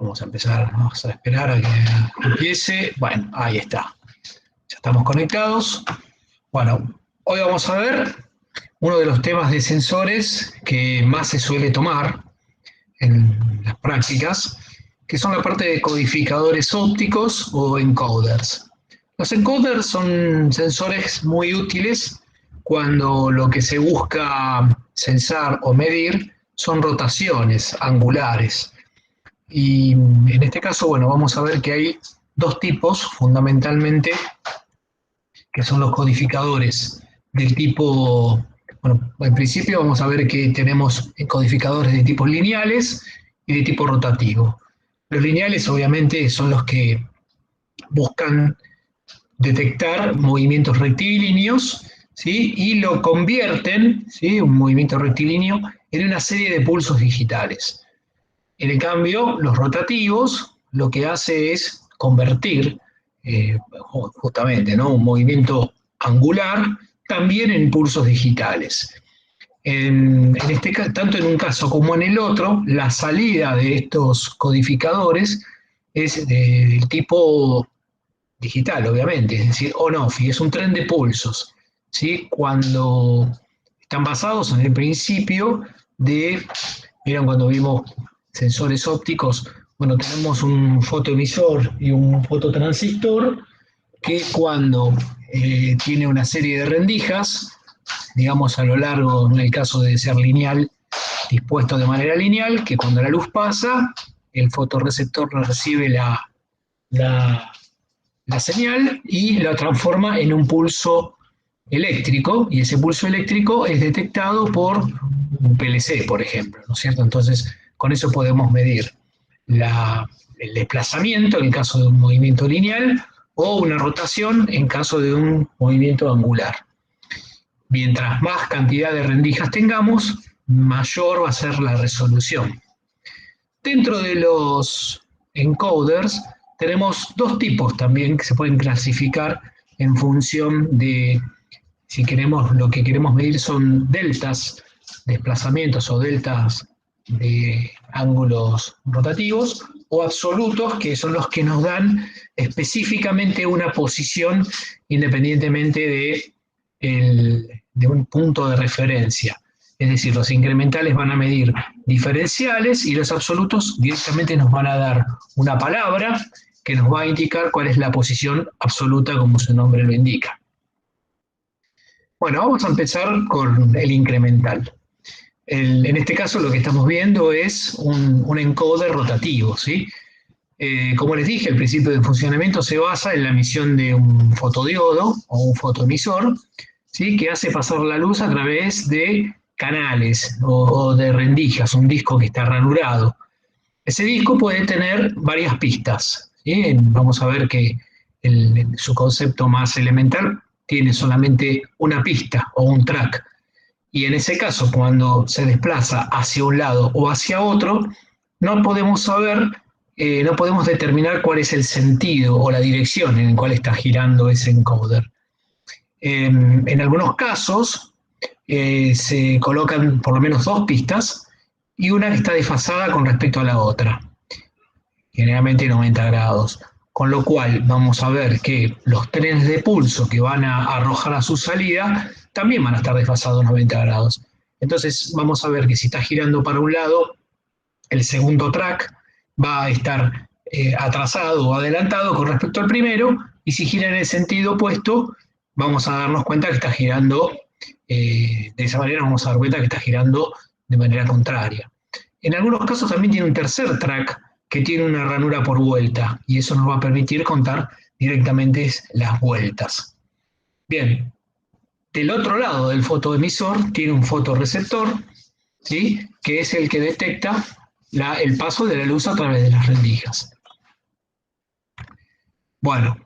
Vamos a empezar, vamos a esperar a que empiece. Bueno, ahí está. Ya estamos conectados. Bueno, hoy vamos a ver uno de los temas de sensores que más se suele tomar en las prácticas, que son la parte de codificadores ópticos o encoders. Los encoders son sensores muy útiles cuando lo que se busca sensar o medir son rotaciones angulares. Y en este caso, bueno, vamos a ver que hay dos tipos fundamentalmente, que son los codificadores del tipo, bueno, en principio vamos a ver que tenemos codificadores de tipos lineales y de tipo rotativo. Los lineales obviamente son los que buscan detectar movimientos rectilíneos, ¿sí? Y lo convierten, ¿sí? Un movimiento rectilíneo, en una serie de pulsos digitales. En cambio, los rotativos lo que hace es convertir justamente, ¿no?, un movimiento angular también en pulsos digitales. Tanto en un caso como en el otro, la salida de estos codificadores es del tipo digital, obviamente, es decir, on-off, y es un tren de pulsos, ¿sí? Cuando están basados en el principio de, miren, cuando vimos sensores ópticos, bueno, tenemos un fotoemisor y un fototransistor que cuando tiene una serie de rendijas, digamos a lo largo, en el caso de ser lineal, dispuesto de manera lineal, que cuando la luz pasa, el fotorreceptor recibe la señal y la transforma en un pulso eléctrico, y ese pulso eléctrico es detectado por un PLC, por ejemplo, ¿no es cierto? Entonces, con eso podemos medir el desplazamiento en caso de un movimiento lineal o una rotación en caso de un movimiento angular. Mientras más cantidad de rendijas tengamos, mayor va a ser la resolución. Dentro de los encoders tenemos dos tipos también que se pueden clasificar en función de si queremos, lo que queremos medir son deltas, desplazamientos o deltas de ángulos rotativos, o absolutos, que son los que nos dan específicamente una posición independientemente de un punto de referencia. Es decir, los incrementales van a medir diferenciales y los absolutos directamente nos van a dar una palabra que nos va a indicar cuál es la posición absoluta, como su nombre lo indica. Bueno, vamos a empezar con el incremental. En este caso lo que estamos viendo es un encoder rotativo, ¿sí? Como les dije, el principio de funcionamiento se basa en la emisión de un fotodiodo o un fotoemisor, ¿sí?, que hace pasar la luz a través de canales o de rendijas, un disco que está ranurado. Ese disco puede tener varias pistas, ¿sí? Vamos a ver que su concepto más elemental tiene solamente una pista o un track. Y en ese caso, cuando se desplaza hacia un lado o hacia otro, no podemos saber, no podemos determinar cuál es el sentido o la dirección en la cual está girando ese encoder. En algunos casos se colocan por lo menos dos pistas y una que está desfasada con respecto a la otra, generalmente 90 grados. Con lo cual vamos a ver que los trenes de pulso que van a arrojar a su salida también van a estar desfasados 90 grados. Entonces vamos a ver que si está girando para un lado, el segundo track va a estar atrasado o adelantado con respecto al primero, y si gira en el sentido opuesto, vamos a darnos cuenta que está girando, de esa manera vamos a dar cuenta que está girando de manera contraria. En algunos casos también tiene un tercer track que tiene una ranura por vuelta, y eso nos va a permitir contar directamente las vueltas. Bien, del otro lado del fotoemisor tiene un fotorreceptor, ¿sí?, que es el que detecta el paso de la luz a través de las rendijas. Bueno,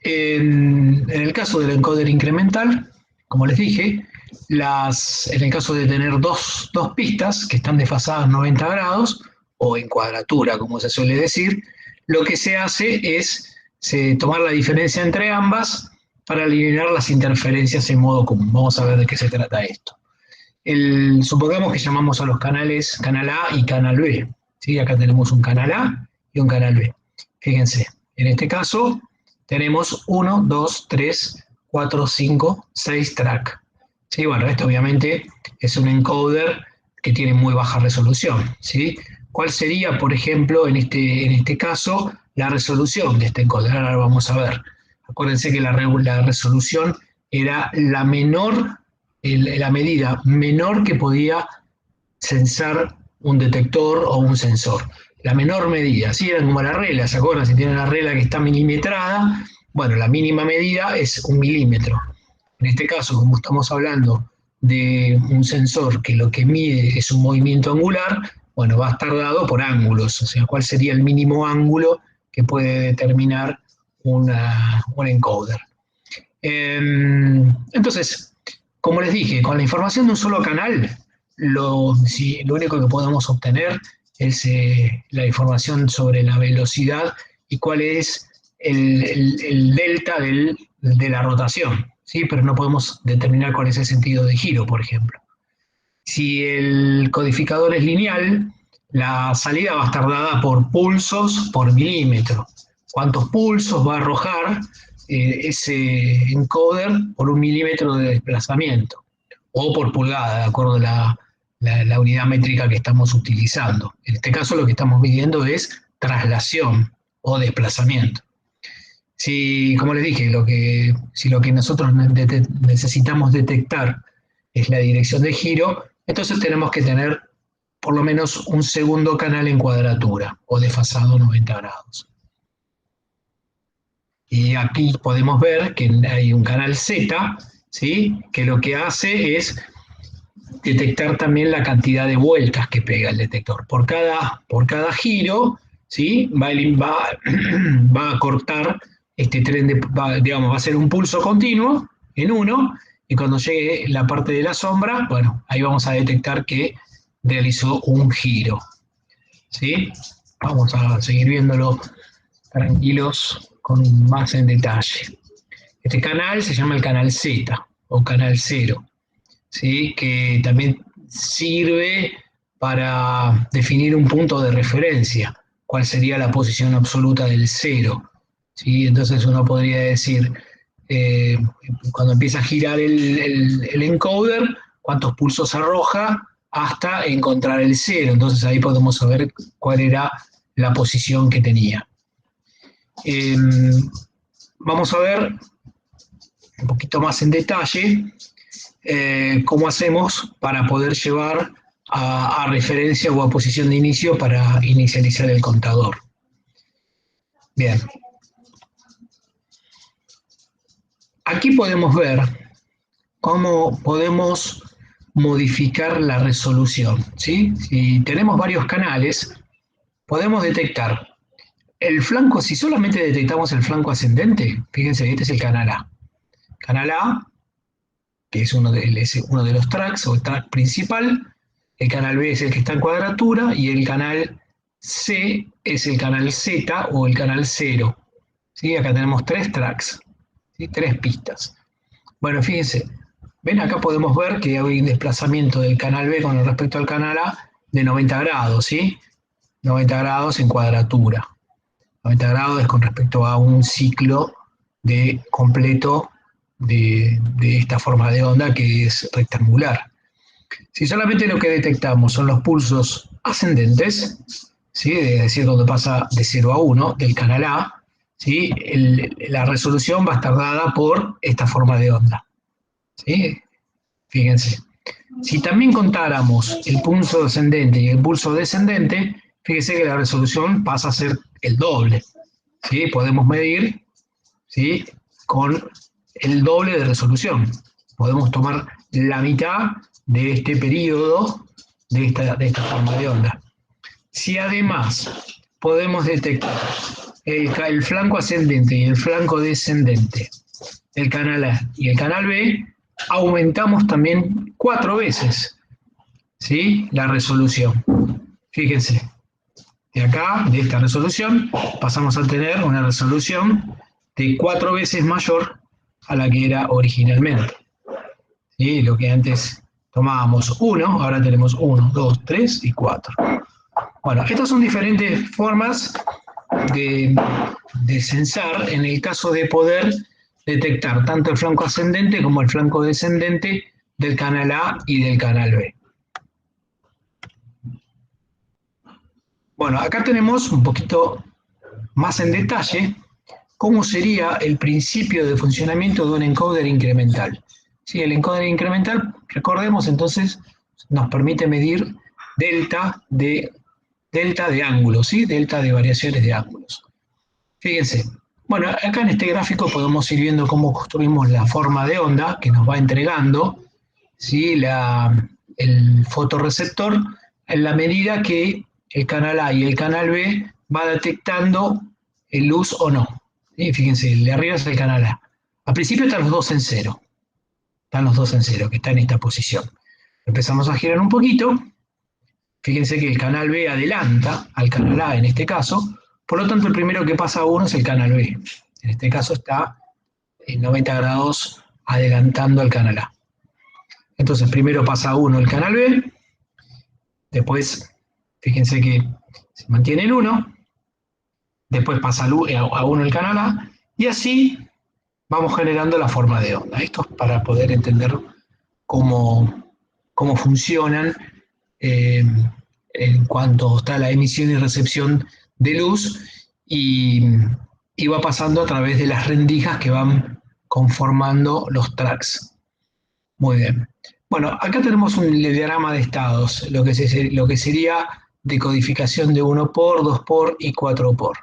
en el caso del encoder incremental, como les dije, en el caso de tener dos pistas que están desfasadas 90 grados, o en cuadratura, como se suele decir, lo que se hace es tomar la diferencia entre ambas para eliminar las interferencias en modo común. Vamos a ver de qué se trata esto. Supongamos que llamamos a los canales canal A y canal B, ¿sí? Acá tenemos un canal A y un canal B. Fíjense, en este caso tenemos 1, 2, 3, 4, 5, 6 tracks. Sí, bueno, esto obviamente es un encoder que tiene muy baja resolución, ¿sí? ¿Cuál sería, por ejemplo, en este caso, la resolución de este encoder? Ahora vamos a ver. Acuérdense que la resolución era la menor, la medida menor que podía censar un detector o un sensor. La menor medida, ¿sí? Era como la regla, ¿se acuerdan? Si tienen la regla que está milimetrada, bueno, la mínima medida es 1 milímetro. En este caso, como estamos hablando de un sensor que lo que mide es un movimiento angular, bueno, va a estar dado por ángulos, o sea, cuál sería el mínimo ángulo que puede determinar un encoder. Entonces, como les dije, con la información de un solo canal, lo único que podemos obtener es la información sobre la velocidad y cuál es el delta de la rotación, ¿sí? Pero no podemos determinar cuál es el sentido de giro, por ejemplo. Si el codificador es lineal, la salida va a estar dada por pulsos por milímetro. ¿Cuántos pulsos va a arrojar ese encoder por 1 milímetro de desplazamiento? O por pulgada, de acuerdo a la unidad métrica que estamos utilizando. En este caso lo que estamos midiendo es traslación o desplazamiento. Si, como les dije, si lo que nosotros necesitamos detectar es la dirección de giro, entonces tenemos que tener por lo menos un segundo canal en cuadratura o desfasado 90 grados. Y aquí podemos ver que hay un canal Z, ¿sí? Que lo que hace es detectar también la cantidad de vueltas que pega el detector. Por cada giro, ¿sí? va a cortar este tren, digamos, va a ser un pulso continuo en uno, y cuando llegue la parte de la sombra, bueno, ahí vamos a detectar que realizó un giro. ¿Sí? Vamos a seguir viéndolo tranquilos con más en detalle. Este canal se llama el canal Z o canal 0, ¿sí? Que también sirve para definir un punto de referencia, cuál sería la posición absoluta del 0. ¿Sí? Entonces uno podría decir, cuando empieza a girar el encoder, cuántos pulsos arroja hasta encontrar el 0. Entonces ahí podemos saber cuál era la posición que tenía. Vamos a ver un poquito más en detalle cómo hacemos para poder llevar a referencia o a posición de inicio para inicializar el contador. Bien. Aquí podemos ver cómo podemos modificar la resolución, ¿sí? Si tenemos varios canales, podemos detectar el flanco. Si solamente detectamos el flanco ascendente, fíjense, este es el canal A. Canal A, que es uno de los tracks o el track principal. El canal B es el que está en cuadratura y el canal C es el canal Z o el canal 0. ¿Sí? Acá tenemos 3 tracks, ¿sí? 3 pistas. Bueno, fíjense, ven, acá podemos ver que hay un desplazamiento del canal B con respecto al canal A de 90 grados, ¿sí? 90 grados en cuadratura. 90 grados es con respecto a un ciclo completo de esta forma de onda que es rectangular. Si solamente lo que detectamos son los pulsos ascendentes, ¿sí? Es decir, donde pasa de 0 a 1 del canal A, ¿sí? La resolución va a estar dada por esta forma de onda. ¿Sí? Fíjense. Si también contáramos el pulso ascendente y el pulso descendente, fíjense que la resolución pasa a ser el doble. ¿Sí? Podemos medir, ¿sí? Con el doble de resolución. Podemos tomar la mitad de este periodo de esta forma de onda. Si además podemos detectar el flanco ascendente y el flanco descendente del canal A y el canal B, aumentamos también 4 veces, ¿sí? La resolución. Fíjense, de acá, de esta resolución, pasamos a tener una resolución de 4 veces mayor a la que era originalmente. ¿Sí? Lo que antes tomábamos 1, ahora tenemos 1, 2, 3 y 4. Bueno, estas son diferentes formas de censar en el caso de poder detectar tanto el flanco ascendente como el flanco descendente del canal A y del canal B. Bueno, acá tenemos un poquito más en detalle cómo sería el principio de funcionamiento de un encoder incremental. Sí, el encoder incremental, recordemos entonces, nos permite medir delta de ángulos, ¿sí? Delta de variaciones de ángulos. Fíjense, bueno, acá en este gráfico podemos ir viendo cómo construimos la forma de onda que nos va entregando, ¿sí? El fotorreceptor en la medida que el canal A y el canal B va detectando luz o no. ¿Sí? Fíjense, el de arriba es el canal A. Al principio están los dos en cero. Están los dos en cero, que está en esta posición. Empezamos a girar un poquito. Fíjense que el canal B adelanta al canal A en este caso. Por lo tanto, el primero que pasa a uno es el canal B. En este caso está en 90 grados adelantando al canal A. Entonces, primero pasa a uno el canal B. Después, fíjense que se mantiene en 1. Después pasa a uno el canal A. Y así vamos generando la forma de onda. Esto es para poder entender cómo funcionan en cuanto está la emisión y recepción de luz y va pasando a través de las rendijas que van conformando los tracks. Muy bien. Bueno, acá tenemos un diagrama de estados, lo que sería decodificación de 1 por, 2 por y 4 por.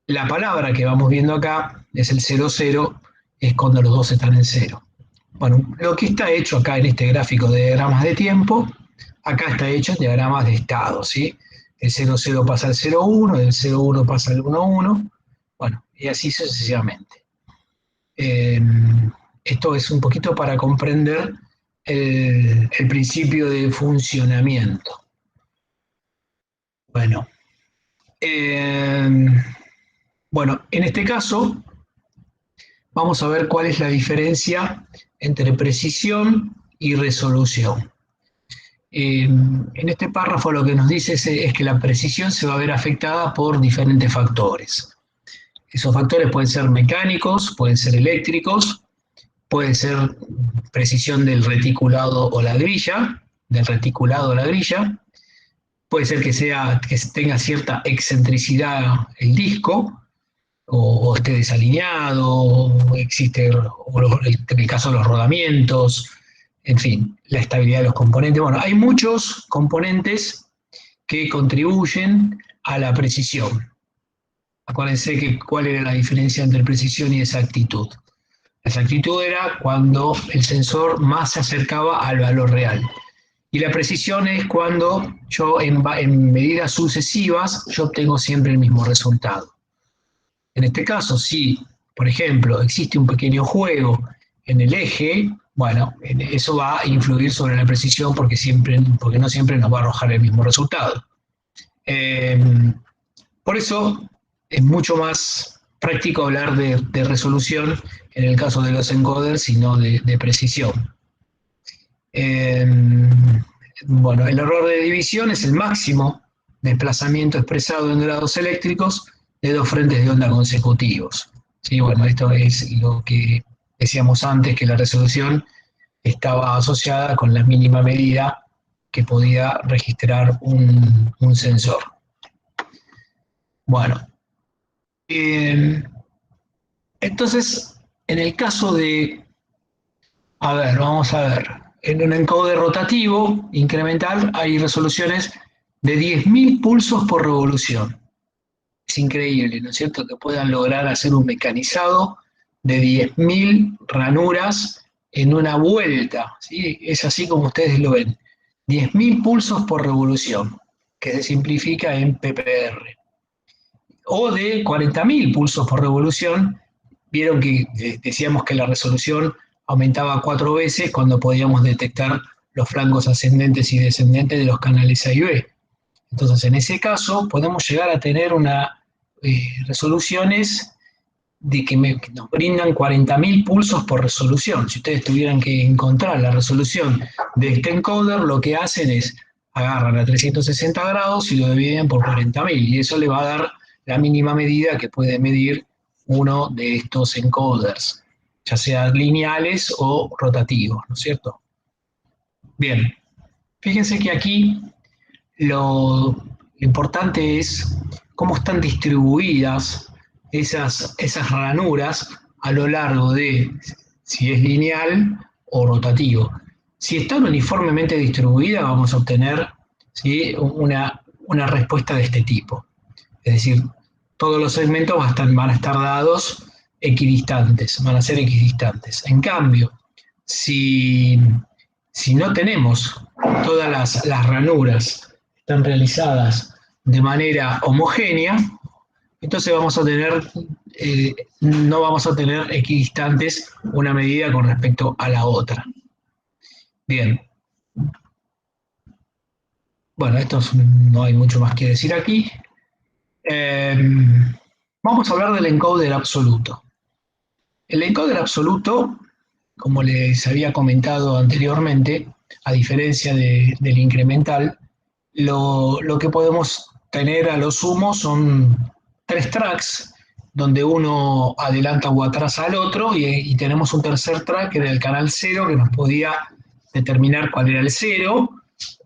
La palabra que vamos viendo acá es el 00, es cuando los dos están en 0. Bueno, lo que está hecho acá en este gráfico de diagramas de tiempo, acá está hecho en diagramas de estado, ¿sí? El 00 pasa al 01, el 01 pasa al 11, bueno, y así sucesivamente. Esto es un poquito para comprender el principio de funcionamiento. Bueno, bueno, en este caso vamos a ver cuál es la diferencia entre precisión y resolución. En este párrafo lo que nos dice es que la precisión se va a ver afectada por diferentes factores. Esos factores pueden ser mecánicos, pueden ser eléctricos, puede ser precisión del reticulado o la grilla, puede ser que tenga cierta excentricidad el disco, o esté desalineado, o existe el caso de los rodamientos, en fin, la estabilidad de los componentes. Bueno, hay muchos componentes que contribuyen a la precisión. Acuérdense que cuál era la diferencia entre precisión y exactitud. La exactitud era cuando el sensor más se acercaba al valor real. Y la precisión es cuando yo en medidas sucesivas yo obtengo siempre el mismo resultado. En este caso, si, por ejemplo, existe un pequeño juego en el eje, bueno, eso va a influir sobre la precisión porque no siempre nos va a arrojar el mismo resultado. Por eso es mucho más práctico hablar de resolución en el caso de los encoders y no de precisión. Bueno, el error de división es el máximo desplazamiento expresado en grados eléctricos de dos frentes de onda consecutivos. Sí, bueno, esto es lo que decíamos antes, que la resolución estaba asociada con la mínima medida que podía registrar un sensor. Bueno, entonces, en el caso de, vamos a ver, en un encoder rotativo incremental hay resoluciones de 10.000 pulsos por revolución. Es increíble, ¿no es cierto?, que puedan lograr hacer un mecanizado de 10.000 ranuras en una vuelta, ¿sí? Es así como ustedes lo ven. 10.000 pulsos por revolución, que se simplifica en ppr. O de 40.000 pulsos por revolución. Vieron que decíamos que la resolución aumentaba 4 veces cuando podíamos detectar los flancos ascendentes y descendentes de los canales A y B. Entonces, en ese caso, podemos llegar a tener resoluciones que nos brindan 40.000 pulsos por resolución. Si ustedes tuvieran que encontrar la resolución de este encoder, lo que hacen es agarran a 360 grados y lo dividen por 40.000, y eso le va a dar la mínima medida que puede medir uno de estos encoders, ya sea lineales o rotativos, ¿no es cierto? Bien, fíjense que aquí lo importante es cómo están distribuidas esas ranuras a lo largo de si es lineal o rotativo. Si están uniformemente distribuidas, vamos a obtener, ¿sí?, una respuesta de este tipo. Es decir, todos los segmentos van a estar dados equidistantes, van a ser equidistantes. En cambio, si, si no tenemos todas las ranuras están realizadas de manera homogénea, entonces no vamos a tener equidistantes una medida con respecto a la otra. Bien. Bueno, no hay mucho más que decir aquí. Vamos a hablar del encoder absoluto. El encoder absoluto, como les había comentado anteriormente, a diferencia del incremental, lo que podemos tener a lo sumo son 3 tracks, donde uno adelanta o atrasa al otro, y tenemos un tercer track que era el canal 0, que nos podía determinar cuál era el 0,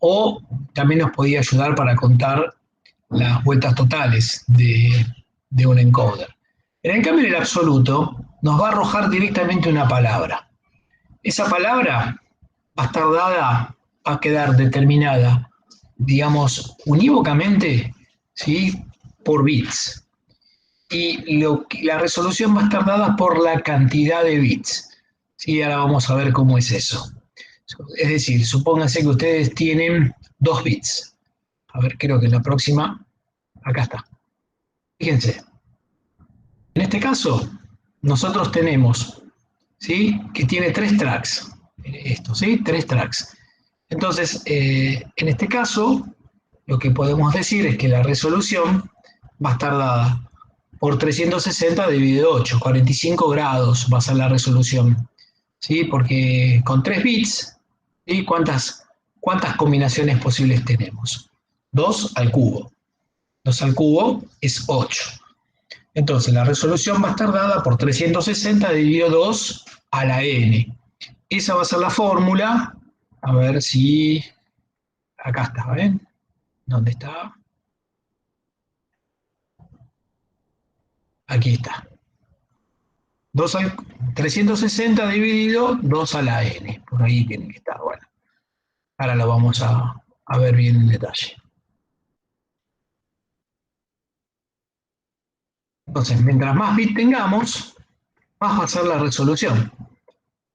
o también nos podía ayudar para contar las vueltas totales de un encoder. En cambio, el absoluto nos va a arrojar directamente una palabra. Esa palabra va a estar dada, va a quedar determinada, digamos, unívocamente, ¿sí?, por bits. Y la resolución va a estar dada por la cantidad de bits. ¿Sí? Ahora vamos a ver cómo es eso. Es decir, supónganse que ustedes tienen 2 bits. A ver, creo que en la próxima, acá está. Fíjense, en este caso, nosotros tenemos, ¿sí?, que tiene 3 tracks. Esto, ¿sí? 3 tracks. Entonces, en este caso, lo que podemos decir es que la resolución va a estar dada por 360 dividido 8, 45 grados va a ser la resolución, ¿sí? Porque con 3 bits, ¿sí?, ¿cuántas combinaciones posibles tenemos? 2 al cubo. 2 al cubo es 8. Entonces, la resolución va a estar dada por 360 dividido 2 a la n. Esa va a ser la fórmula. A ver si... Acá está, ¿ven? ¿Dónde está? Aquí está. 360 dividido 2 a la n. Por ahí tiene que estar. Bueno, ahora lo vamos a ver bien en detalle. Entonces, mientras más bits tengamos, más va a ser la resolución.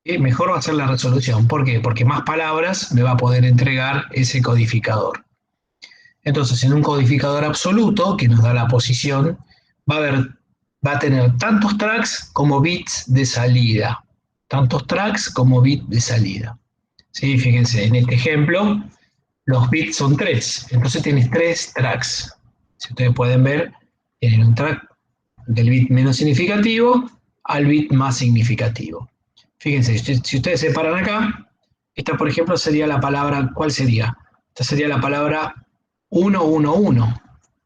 ¿Sí? Mejor va a ser la resolución. ¿Por qué? Porque más palabras me va a poder entregar ese codificador. Entonces, en un codificador absoluto, que nos da la posición, va a tener tantos tracks como bits de salida. Tantos tracks como bits de salida. ¿Sí? Fíjense, en este ejemplo, los bits son 3. Entonces tienes 3 tracks. Si ustedes pueden ver, tienen un track del bit menos significativo al bit más significativo. Fíjense, si ustedes se paran acá, esta, por ejemplo, sería la palabra, ¿cuál sería? Esta sería la palabra 111.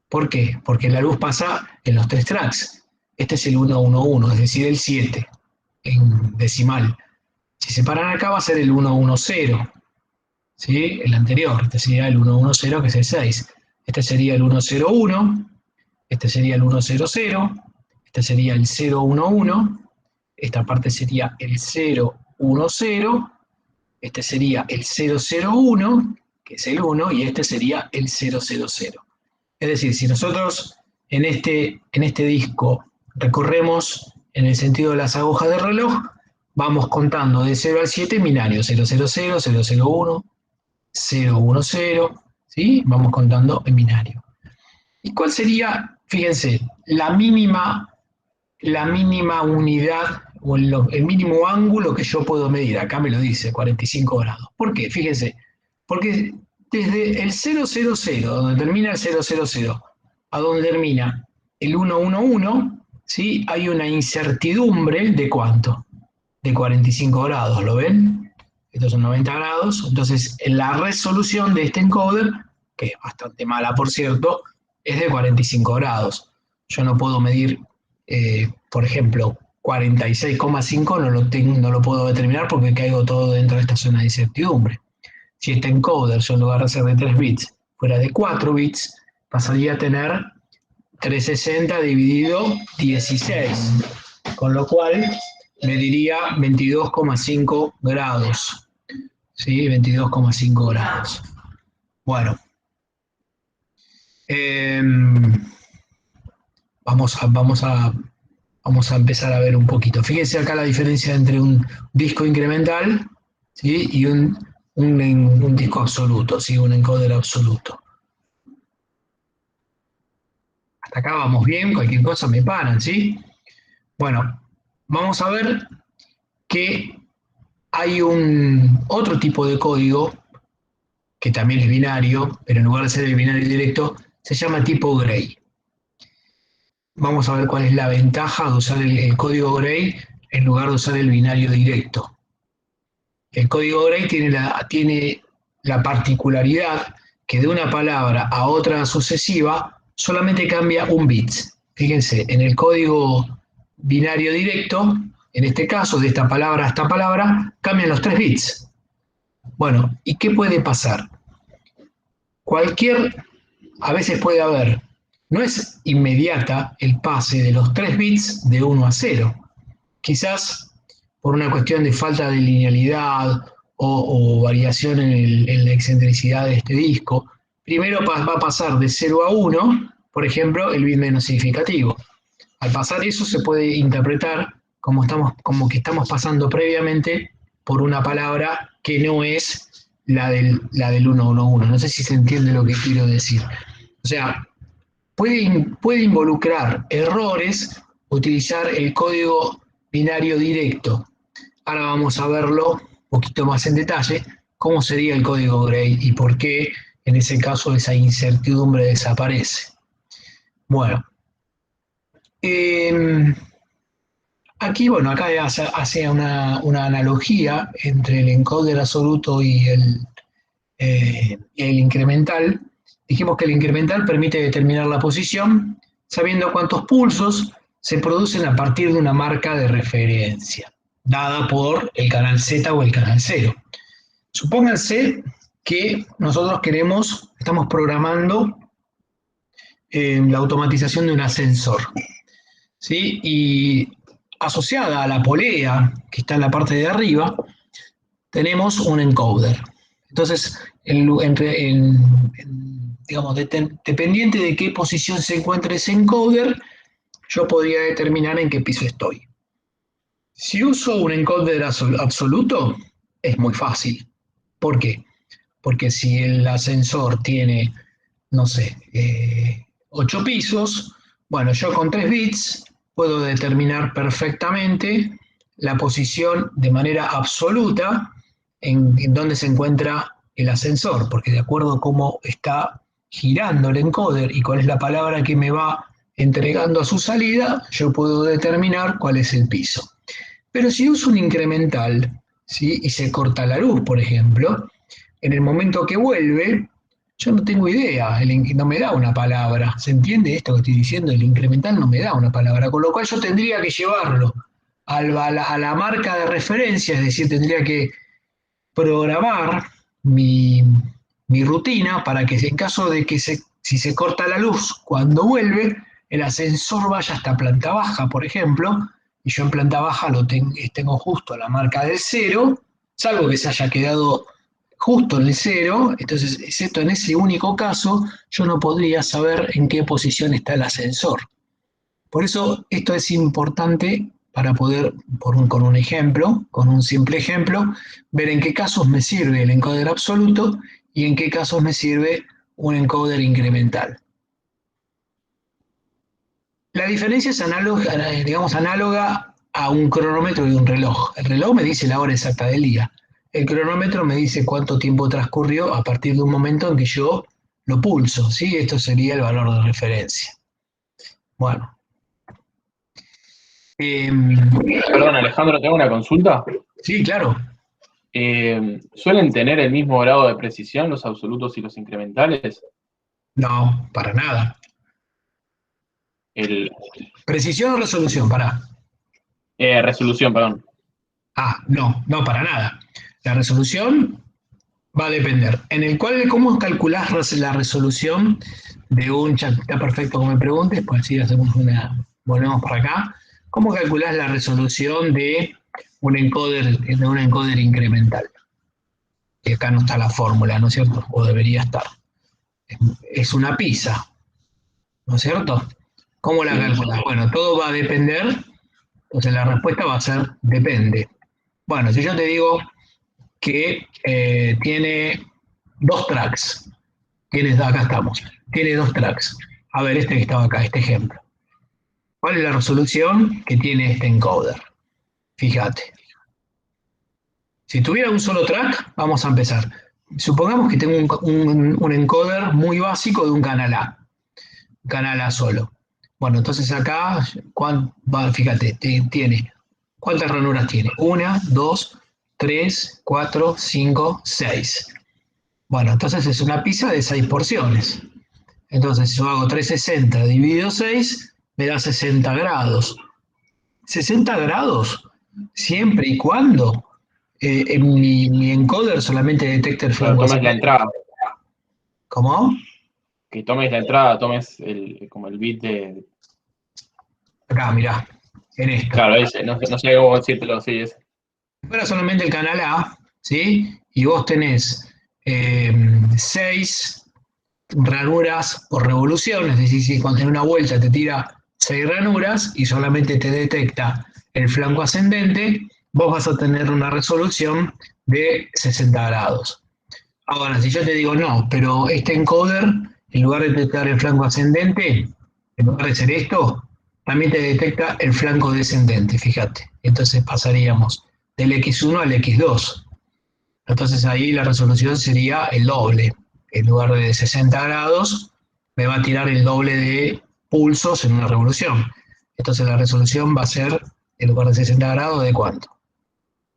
¿Por qué? Porque la luz pasa en los 3 tracks. Este es el 111, es decir, el 7 en decimal. Si se paran acá va a ser el 110, ¿sí? El anterior. Este sería el 110, que es el 6. Este sería el 101, este sería el 100, este sería el 011, esta parte sería el 010, este sería el 001, que es el 1, y este sería el 000. Es decir, si nosotros en este disco recorremos en el sentido de las agujas del reloj, vamos contando de 0 al 7 en binario, 000, 001, 010, ¿sí? Vamos contando en binario. ¿Y cuál sería, fíjense, la mínima unidad o el mínimo ángulo que yo puedo medir? Acá me lo dice, 45 grados. ¿Por qué? Fíjense, porque desde el 000, donde termina el 000, a donde termina el 111, ¿sí?, hay una incertidumbre de ¿cuánto? De 45 grados, ¿lo ven? Es estos son 90 grados, entonces la resolución de este encoder, que es bastante mala por cierto, es de 45 grados. Yo no puedo medir, por ejemplo, 46,5 no lo puedo determinar porque caigo todo dentro de esta zona de incertidumbre. Si este encoder, yo en lugar de ser de 3 bits, fuera de 4 bits, pasaría a tener 360 dividido 16, con lo cual me diría 22,5 grados. ¿Sí? 22,5 grados. Bueno, eh, vamos a empezar a ver un poquito. Fíjense acá la diferencia entre un disco incremental, ¿sí? Y un disco absoluto, ¿sí? Un encoder absoluto. Hasta acá vamos bien, cualquier cosa me paran, ¿sí? Bueno, vamos a ver que hay otro tipo de código que también es binario, pero en lugar de ser el binario directo, se llama tipo Gray. Vamos a ver cuál es la ventaja de usar el código Gray en lugar de usar el binario directo. El código Gray tiene la particularidad que de una palabra a otra sucesiva solamente cambia un bit. Fíjense, en el código binario directo, en este caso, de esta palabra a esta palabra, cambian los 3 bits. Bueno, ¿y qué puede pasar? A veces puede haber, no es inmediata el pase de los 3 bits de 1 a 0. Quizás por una cuestión de falta de linealidad o variación en la excentricidad de este disco. Primero va a pasar de 0 a 1, por ejemplo, el bit menos significativo. Al pasar eso se puede interpretar como que estamos pasando previamente por una palabra que no es la del 111. No sé si se entiende lo que quiero decir. O sea, puede involucrar errores utilizar el código binario directo. Ahora vamos a verlo un poquito más en detalle, cómo sería el código Gray y por qué en ese caso esa incertidumbre desaparece. Bueno, aquí, bueno, acá hace una analogía entre el encoder absoluto y el incremental. Dijimos que el incremental permite determinar la posición sabiendo cuántos pulsos se producen a partir de una marca de referencia, dada por el canal Z o el canal 0. Supónganse que nosotros estamos programando la automatización de un ascensor, ¿sí? Y asociada a la polea que está en la parte de arriba, tenemos un encoder. Entonces, digamos, dependiente de qué posición se encuentre ese encoder, yo podría determinar en qué piso estoy. Si uso un encoder absoluto, es muy fácil. ¿Por qué? Porque si el ascensor tiene, no sé, 8 pisos, bueno, yo con 3 bits puedo determinar perfectamente la posición de manera absoluta en donde se encuentra el ascensor, porque de acuerdo a cómo está girando el encoder y cuál es la palabra que me va entregando a su salida, yo puedo determinar cuál es el piso. Pero si uso un incremental, ¿sí? Y se corta la luz, por ejemplo, en el momento que vuelve, yo no tengo idea, no me da una palabra. ¿Se entiende esto que estoy diciendo? El incremental no me da una palabra, con lo cual yo tendría que llevarlo a la marca de referencia, es decir, tendría que programar mi rutina para que en caso de que si se corta la luz cuando vuelve, el ascensor vaya hasta planta baja, por ejemplo, y yo en planta baja tengo justo la marca del 0, salvo que se haya quedado justo en el 0, entonces, excepto en ese único caso, yo no podría saber en qué posición está el ascensor. Por eso esto es importante para poder, con un ejemplo, con un simple ejemplo, ver en qué casos me sirve el encoder absoluto y en qué casos me sirve un encoder incremental. La diferencia es análoga a un cronómetro y un reloj. El reloj me dice la hora exacta del día. El cronómetro me dice cuánto tiempo transcurrió a partir de un momento en que yo lo pulso, ¿sí? Esto sería el valor de referencia. Bueno. Perdón, Alejandro, tengo una consulta. Sí, claro. ¿Suelen tener el mismo grado de precisión los absolutos y los incrementales? No, para nada. El, ¿Precisión o resolución? Pará. resolución, perdón. Ah, no, no, para nada. La resolución va a depender. En el cual, ¿cómo calculás la resolución de un chat? Está perfecto como me preguntes, pues así hacemos volvemos para acá. ¿Cómo calculás la resolución de un encoder incremental? Y acá no está la fórmula, ¿no es cierto? O debería estar. Es una pizza, ¿no es cierto? ¿Cómo la Sí. calculás? Bueno, todo va a depender, entonces la respuesta va a ser depende. Bueno, si yo te digo que tiene dos tracks, acá estamos, tiene dos tracks. A ver, este que estaba acá, este ejemplo. ¿Cuál es la resolución que tiene este encoder? Fíjate. Si tuviera un solo track, vamos a empezar. Supongamos que tengo un encoder muy básico de un canal A solo. Bueno, entonces acá, fíjate, tiene, ¿cuántas ranuras tiene? Una, dos, tres, cuatro, cinco, seis. Bueno, entonces es una pizza de seis porciones. Entonces, si yo hago 360 dividido 6, me da 60 grados. 60 grados, siempre y cuando en mi encoder solamente detecte el Pero flanco tomes la ascendente. entrada. ¿Cómo? Que tomes la entrada, tomes como el bit de. Acá, mirá, en esto. Claro, ese, no sé cómo decírtelo, sí, ese. Si fuera solamente el canal A, ¿sí? Y vos tenés 6 ranuras por revolución, es decir, si cuando en una vuelta te tira 6 ranuras y solamente te detecta el flanco ascendente, vos vas a tener una resolución de 60 grados. Ahora, si yo te digo no, pero este encoder, en lugar de detectar el flanco ascendente, en lugar de ser esto, también te detecta el flanco descendente, fíjate. Entonces pasaríamos del X1 al X2. Entonces ahí la resolución sería el doble. En lugar de 60 grados, me va a tirar el doble de pulsos en una revolución. Entonces la resolución va a ser, en lugar de 60 grados, ¿de cuánto?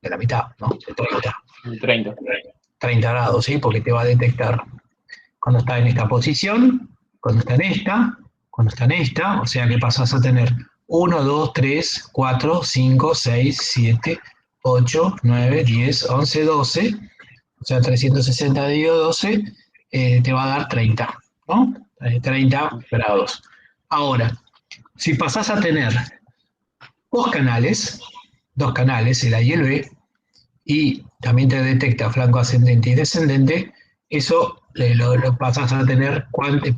De la mitad, ¿no? De 30. El 30. 30 grados, ¿sí? Porque te va a detectar cuando está en esta posición, cuando está en esta, cuando está en esta, o sea que pasas a tener 1, 2, 3, 4, 5, 6, 7, 8, 9, 10, 11, 12, o sea, 360 dividido 12 te va a dar 30, ¿no? 30 grados. Ahora, si pasás a tener dos canales, el A y el B, y también te detecta flanco ascendente y descendente, eso lo pasas a tener,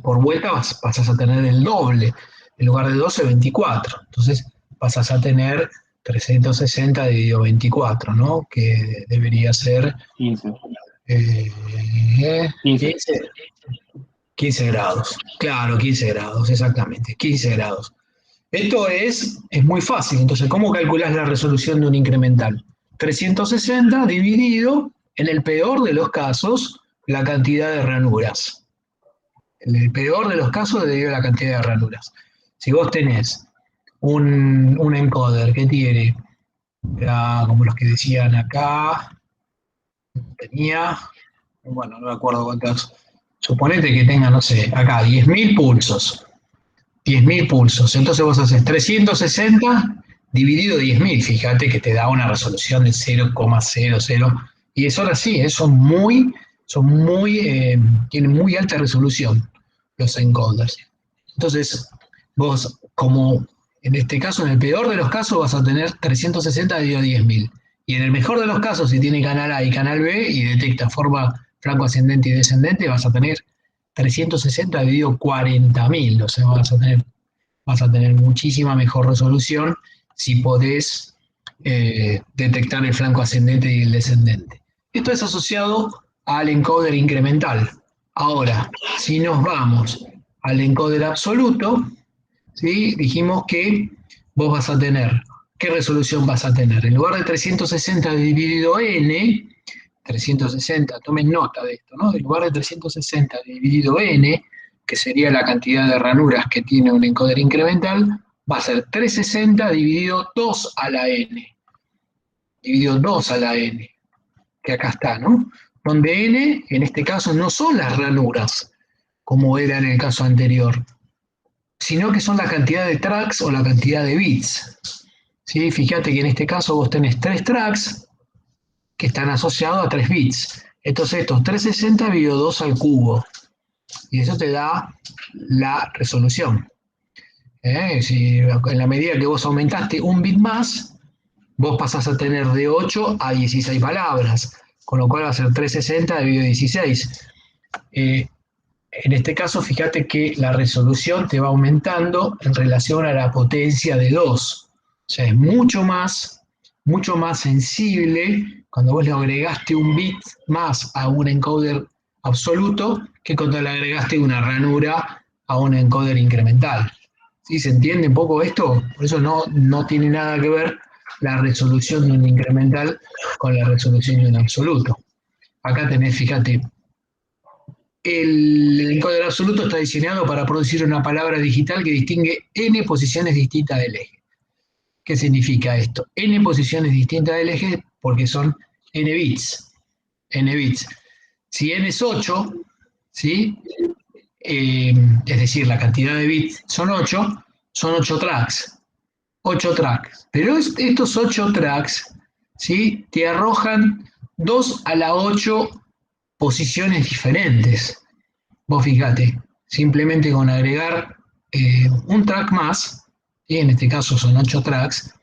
por vuelta pasas a tener el doble, en lugar de 12, 24. Entonces pasas a tener 360 dividido 24, ¿no? Que debería ser 15. eh, 15. 15, 15 grados. Claro, 15 grados, exactamente, 15 grados. Esto es muy fácil. Entonces, ¿cómo calculas la resolución de un incremental? 360 dividido, en el peor de los casos, la cantidad de ranuras. En el peor de los casos, debido a la cantidad de ranuras. Si vos tenés un encoder que tiene, como los que decían acá, tenía, bueno, no me acuerdo cuántas, suponete que tenga, no sé, acá 10.000 pulsos. 10.000 pulsos. Entonces vos haces 360 dividido 10.000. Fíjate que te da una resolución de 0,00. Y eso ahora sí, tienen muy alta resolución los encoders. Entonces, vos, como en este caso, en el peor de los casos, vas a tener 360 dividido 10.000. Y en el mejor de los casos, si tiene canal A y canal B y detecta forma flanco ascendente y descendente, vas a tener 360 dividido 40.000, o sea, vas a tener muchísima mejor resolución si podés detectar el flanco ascendente y el descendente. Esto es asociado al encoder incremental. Ahora, si nos vamos al encoder absoluto, ¿sí? Dijimos que vos vas a tener, ¿qué resolución vas a tener? En lugar de 360 dividido n, 360, tomen nota de esto, ¿no? En lugar de 360 dividido n, que sería la cantidad de ranuras que tiene un encoder incremental, va a ser 360 dividido 2 a la n, dividido 2 a la n. que acá está, ¿no? Donde n, en este caso, no son las ranuras, como era en el caso anterior, sino que son la cantidad de tracks o la cantidad de bits. ¿Sí? Fíjate que en este caso vos tenés 3 tracks que están asociados a 3 bits. Entonces estos 360 dividido 2 al cubo. Y eso te da la resolución. Si en la medida que vos aumentaste un bit más, vos pasás a tener de 8 a 16 palabras, con lo cual va a ser 360 dividido 16. En este caso, fíjate que la resolución te va aumentando en relación a la potencia de 2. O sea, es mucho más sensible cuando vos le agregaste un bit más a un encoder absoluto que cuando le agregaste una ranura a un encoder incremental. ¿Sí? ¿Se entiende un poco esto? Por eso no tiene nada que ver la resolución de un incremental con la resolución de un absoluto. Acá tenés, fíjate, el encoder absoluto está diseñado para producir una palabra digital que distingue n posiciones distintas del eje. ¿Qué significa esto? N posiciones distintas del eje porque son n bits. N bits. Si n es 8, ¿sí? Es decir, la cantidad de bits son 8 tracks. 8 tracks. Pero estos 8 tracks, ¿sí? Te arrojan 2 a la 8 posiciones diferentes. Vos fíjate, simplemente con agregar un track más, y en este caso son 8 tracks,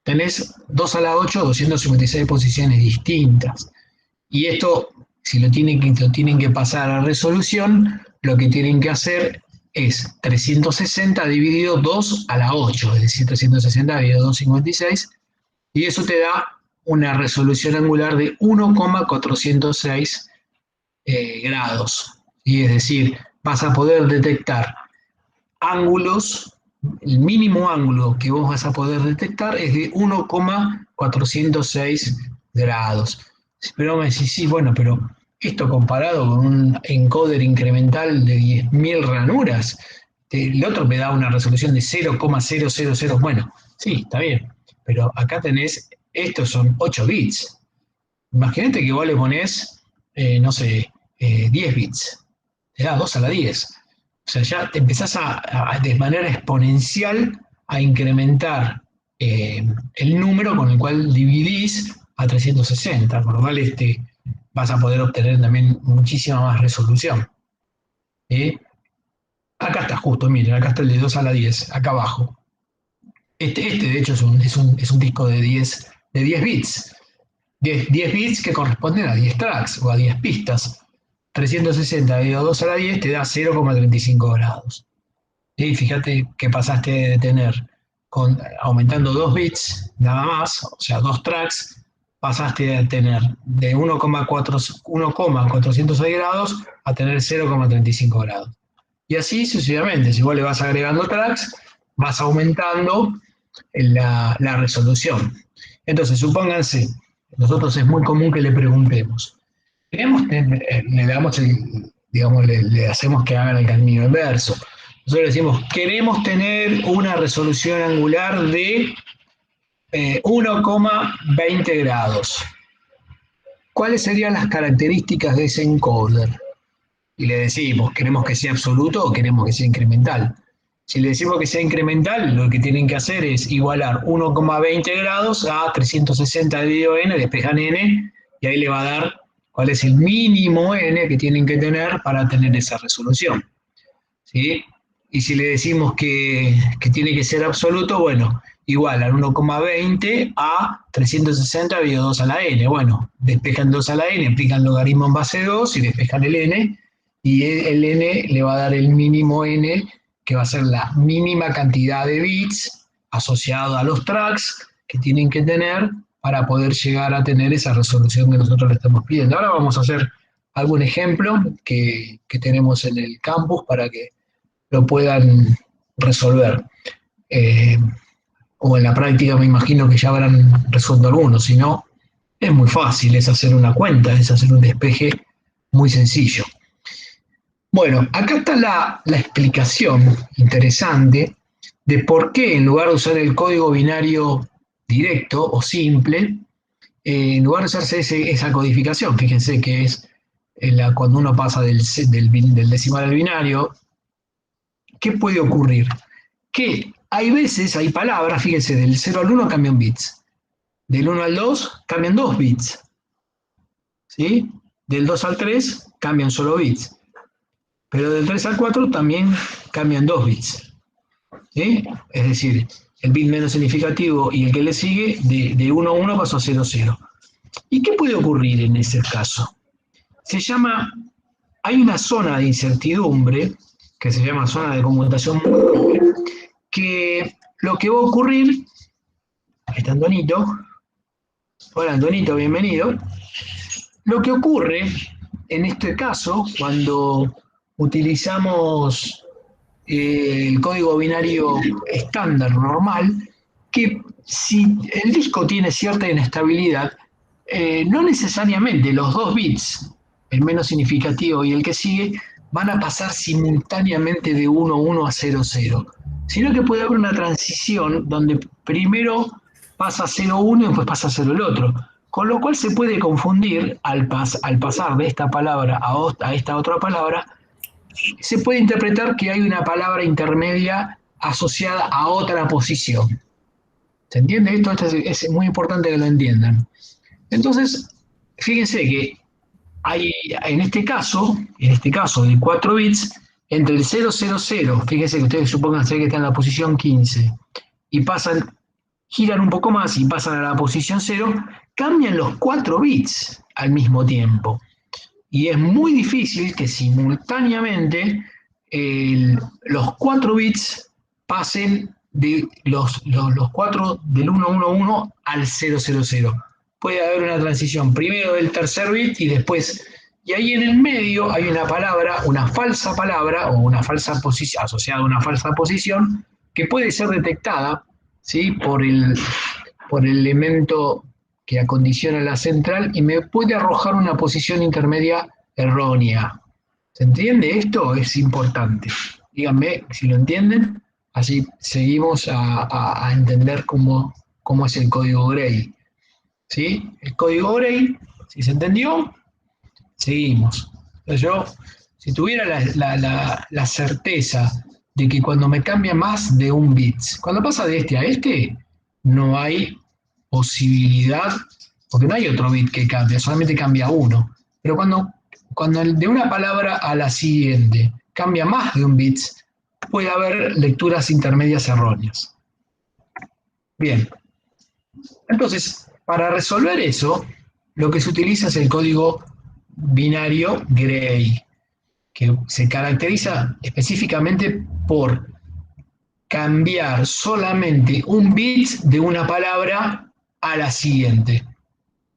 tenés 2 a la 8, 256 posiciones distintas. Y esto, si lo tienen que pasar a resolución, lo que tienen que hacer es 360 dividido 2 a la 8, es decir, 360 dividido 256, y eso te da una resolución angular de 1,406 grados. Y es decir, vas a poder detectar ángulos, el mínimo ángulo que vos vas a poder detectar es de 1,406 grados. Pero me decís, sí, bueno, pero esto comparado con un encoder incremental de 10.000 ranuras, el otro me da una resolución de 0,000. Bueno, sí, está bien, pero acá tenés, estos son 8 bits. Imagínate que vos le ponés, no sé, 10 bits, te da 2 a la 10. O sea, ya te empezás de manera exponencial a incrementar el número con el cual dividís a 360, con lo cual vas a poder obtener también muchísima más resolución. ¿Eh? Acá está justo, miren, acá está el de 2 a la 10, acá abajo. De hecho es un disco de 10 bits. 10 bits que corresponden a 10 tracks o a 10 pistas. 360 dividido 2 a la 10 te da 0,35 grados. Y fíjate que pasaste de tener, aumentando 2 bits nada más, o sea, 2 tracks, pasaste a tener de 1,406 grados a tener 0,35 grados. Y así sucesivamente, si vos le vas agregando tracks, vas aumentando la resolución. Entonces, supónganse, nosotros es muy común que le preguntemos, le hacemos que hagan el camino inverso. Nosotros le decimos, queremos tener una resolución angular de 1,20 grados. ¿Cuáles serían las características de ese encoder? Y le decimos, ¿queremos que sea absoluto o queremos que sea incremental? Si le decimos que sea incremental, lo que tienen que hacer es igualar 1,20 grados a 360 dividido n, despejan n, y ahí le va a dar cuál es el mínimo n que tienen que tener para tener esa resolución. ¿Sí? Y si le decimos que tiene que ser absoluto, bueno, igualan 1,20 a 360 dividido 2 a la n. Bueno, despejan 2 a la n, aplican logaritmo en base 2 y despejan el n, y el n le va a dar el mínimo n, que va a ser la mínima cantidad de bits asociado a los tracks que tienen que tener para poder llegar a tener esa resolución que nosotros le estamos pidiendo. Ahora vamos a hacer algún ejemplo que tenemos en el campus para que lo puedan resolver. O en la práctica me imagino que ya habrán resuelto algunos, si no, es muy fácil, es hacer una cuenta, es hacer un despeje muy sencillo. Bueno, acá está la explicación interesante de por qué en lugar de usar el código binario directo o simple, en lugar de usarse esa codificación, fíjense que es cuando uno pasa del decimal al binario, ¿qué puede ocurrir? Que hay veces, hay palabras, fíjense, del 0 al 1 cambian bits, del 1 al 2 cambian 2 bits, ¿sí? Del 2 al 3 cambian solo bits, pero del 3 al 4 también cambian 2 bits, ¿sí? Es decir, el bit menos significativo y el que le sigue, de 1 a 1 pasó a 0 a 0. ¿Y qué puede ocurrir en ese caso? Hay una zona de incertidumbre, que se llama zona de conmutación múltiple, que lo que va a ocurrir, ahí está Antonito, hola Antonito, bienvenido, lo que ocurre en este caso, cuando utilizamos el código binario estándar normal, que si el disco tiene cierta inestabilidad, no necesariamente los 2 bits, el menos significativo y el que sigue, van a pasar simultáneamente de 1 a 1 a 0 a 0, sino que puede haber una transición donde primero pasa a 0 1 y después pasa a 0 el otro. Con lo cual se puede confundir al pasar de esta palabra a esta otra palabra, se puede interpretar que hay una palabra intermedia asociada a otra posición. ¿Se entiende esto? Esto es muy importante que lo entiendan. Entonces, fíjense que hay, en este caso de 4 bits, entre el 000, fíjense que ustedes supongan que están en la posición 15, y giran un poco más y pasan a la posición 0, cambian los 4 bits al mismo tiempo. Y es muy difícil que simultáneamente los 4 bits pasen de los 4 del 111 al 000. Puede haber una transición primero del tercer bit y después, y ahí en el medio hay una palabra, una falsa palabra o una falsa posición, asociada a una falsa posición, que puede ser detectada, ¿sí? por el elemento que acondiciona la central y me puede arrojar una posición intermedia errónea. ¿Se entiende esto? Es importante. Díganme si lo entienden, así seguimos a entender cómo es el código Gray. ¿Sí? El código Gray, si se entendió, seguimos. Entonces yo, si tuviera la certeza de que cuando me cambia más de un bit, cuando pasa de este a este, no hay posibilidad, porque no hay otro bit que cambie, solamente cambia uno. Pero cuando de una palabra a la siguiente cambia más de un bit, puede haber lecturas intermedias erróneas. Bien. Entonces, para resolver eso, lo que se utiliza es el código binario Gray, que se caracteriza específicamente por cambiar solamente un bit de una palabra a la siguiente.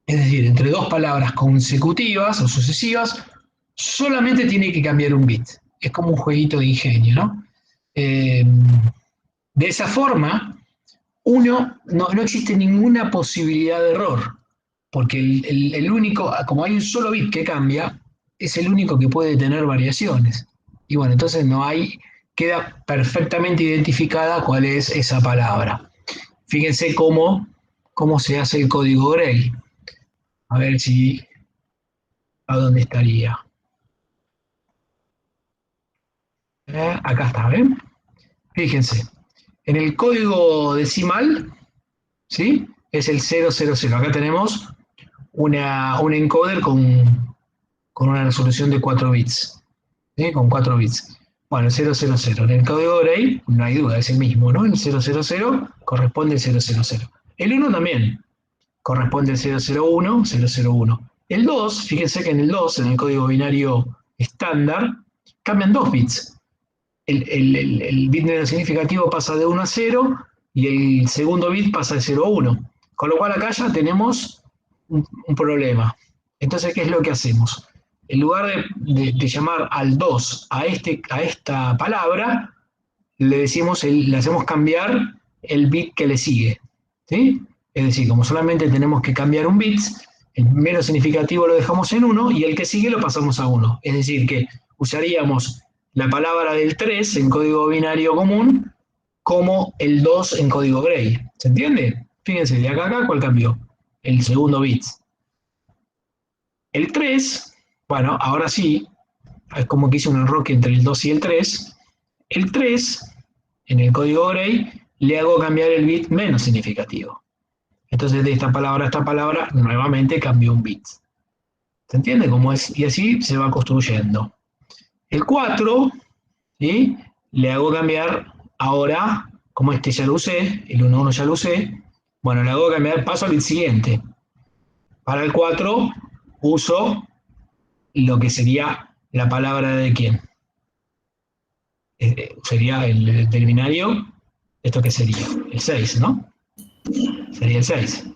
Es decir, entre dos palabras consecutivas o sucesivas, solamente tiene que cambiar un bit. Es como un jueguito de ingenio, ¿no? De esa forma, no existe ninguna posibilidad de error, porque el único, como hay un solo bit que cambia, es el único que puede tener variaciones. Y bueno, entonces queda perfectamente identificada cuál es esa palabra. Fíjense cómo se hace el código Gray. A ver a dónde estaría. Acá está, ¿ven? Fíjense, en el código decimal, ¿sí? Es el 000. Acá tenemos un encoder con una resolución de 4 bits. ¿Sí? Con 4 bits. Bueno, el 000. En el código Gray, no hay duda, es el mismo, ¿no? El 000 corresponde al 000. El 1 también corresponde al 001. El 2, fíjense que en el 2, en el código binario estándar, cambian 2 bits. El bit menos significativo pasa de 1 a 0 y el segundo bit pasa de 0 a 1. Con lo cual acá ya tenemos un problema. Entonces, ¿qué es lo que hacemos? En lugar de llamar al 2 a esta palabra, le hacemos cambiar el bit que le sigue. ¿Sí? Es decir, como solamente tenemos que cambiar un bit, el menos significativo lo dejamos en 1 y el que sigue lo pasamos a 1. Es decir, que usaríamos la palabra del 3 en código binario común como el 2 en código Gray. ¿Se entiende? Fíjense, de acá a acá, ¿cuál cambió? el segundo bit. El 3, bueno, ahora sí, es como que hice un enroque entre el 2 y el 3. El 3, en el código Gray, le hago cambiar el bit menos significativo. Entonces, de esta palabra a esta palabra, nuevamente cambió un bit. ¿Se entiende cómo es? Y así se va construyendo. El 4, ¿sí? Le hago cambiar ahora, como este ya lo usé, el 1-1 ya lo usé, bueno, le hago cambiar, paso al bit siguiente. Para el 4 uso lo que sería la palabra de quién. Sería el del binario, ¿esto qué sería? El 6, ¿no? Sería el 6.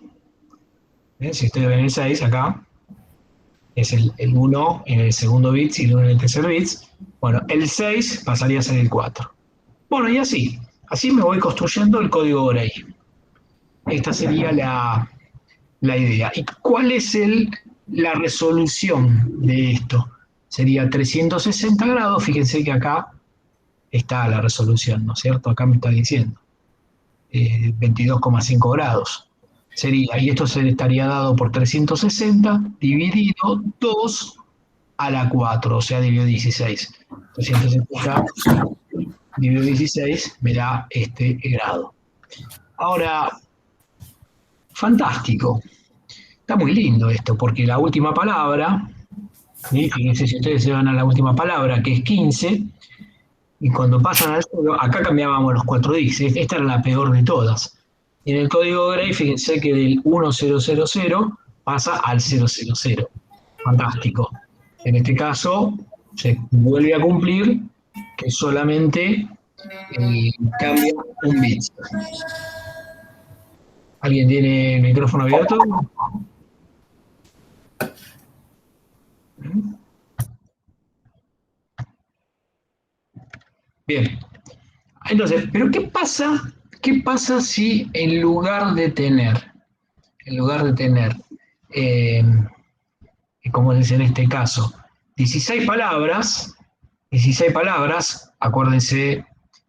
Si ustedes ven el 6 acá, es el 1 en el segundo bit y el 1 en el tercer bit. Bueno, el 6 pasaría a ser el 4. Bueno, y así me voy construyendo el código Gray. Esta sería la idea. ¿Y cuál es la resolución de esto? Sería 360 grados, fíjense que acá está la resolución, ¿no es cierto? Acá me está diciendo 22,5 grados. Sería, y esto se le estaría dado por 360 dividido 2 a la 4, o sea, dividido 16. 360 dividido 16 me da este grado. Ahora, fantástico. Está muy lindo esto, porque la última palabra, ¿sí? Fíjense si ustedes se van a la última palabra, que es 15, y cuando pasan al cero, acá cambiábamos los 4 bits, esta era la peor de todas. Y en el código Gray, fíjense que del 1000 pasa al 000. Fantástico. En este caso, se vuelve a cumplir que solamente cambia un bit. ¿Alguien tiene el micrófono abierto? Bien. Entonces, pero ¿qué pasa? ¿Qué pasa si en lugar de tener, eh, como es en este caso, 16 palabras, 16 palabras, acuérdense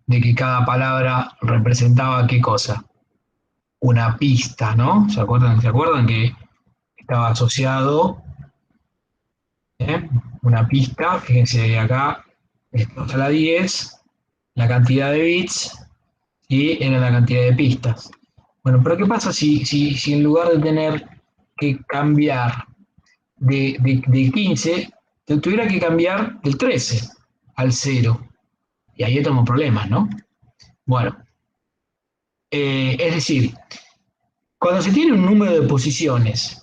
de que cada palabra representaba qué cosa? Una pista, ¿no? ¿Se acuerdan? ¿Se acuerdan que estaba asociado una pista? Fíjense acá, esto a la 10, la cantidad de bits y era la cantidad de pistas. Bueno, pero ¿qué pasa si en lugar de tener que cambiar de 15, tuviera que cambiar del 13 al 0? Y ahí tenemos problemas, ¿no? Bueno, es decir, cuando se tiene un número de posiciones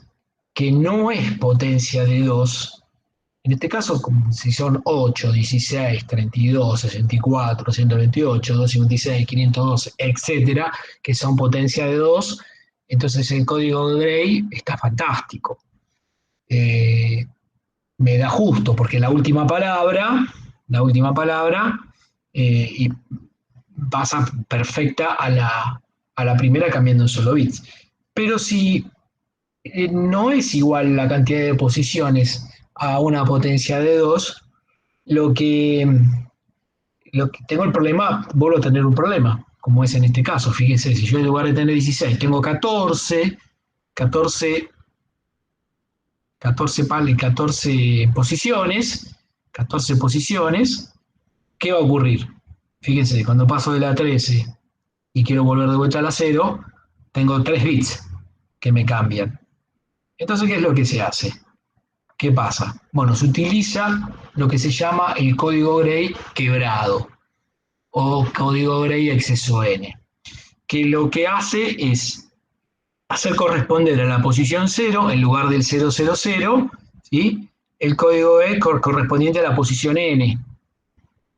que no es potencia de 2, en este caso, como si son 8, 16, 32, 64, 128, 256, 512, etcétera, que son potencia de 2, entonces el código de Gray está fantástico. Me da justo, porque la última palabra, y pasa perfecta a la primera cambiando un solo bit. Pero si no es igual la cantidad de posiciones a una potencia de 2, lo que, lo que tengo el problema, vuelvo a tener un problema, como es en este caso. Fíjense, si yo en lugar de tener 16 tengo 14, 14, 14 posiciones, 14 posiciones, ¿qué va a ocurrir? Fíjense, cuando paso de la 13 y quiero volver de vuelta a la 0, tengo 3 bits que me cambian. Entonces, ¿qué es lo que se hace? ¿Qué pasa? Bueno, se utiliza lo que se llama el código Gray quebrado o código Gray exceso n, que lo que hace es hacer corresponder a la posición 0 en lugar del 000, ¿sí? El código E correspondiente a la posición n,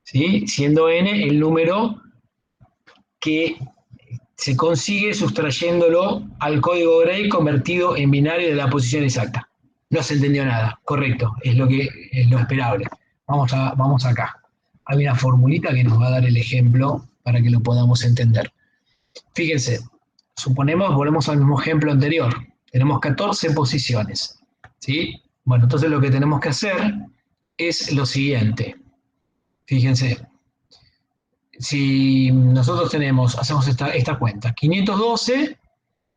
¿sí? Siendo n el número que se consigue sustrayéndolo al código Gray convertido en binario de la posición exacta. No se entendió nada, correcto, es lo esperable. Vamos acá. Hay una formulita que nos va a dar el ejemplo para que lo podamos entender. Fíjense, suponemos, volvemos al mismo ejemplo anterior, tenemos 14 posiciones, ¿sí? Bueno, entonces lo que tenemos que hacer es lo siguiente. Fíjense, si nosotros hacemos esta cuenta, 512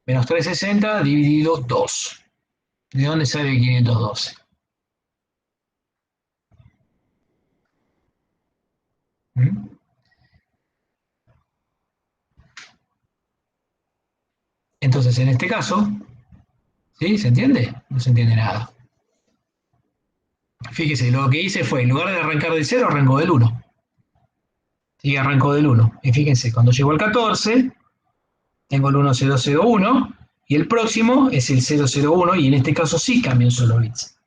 Menos 360 dividido 2. ¿De dónde sale 512? ¿Mm? Entonces, en este caso, ¿sí? ¿Se entiende? No se entiende nada. Fíjese, lo que hice fue, en lugar de arrancar del 0, arrancó del 1. Sí, arrancó del 1. Y fíjense, cuando llego al 14, tengo el 1001 y el próximo es el 001 y en este caso sí cambian solo bits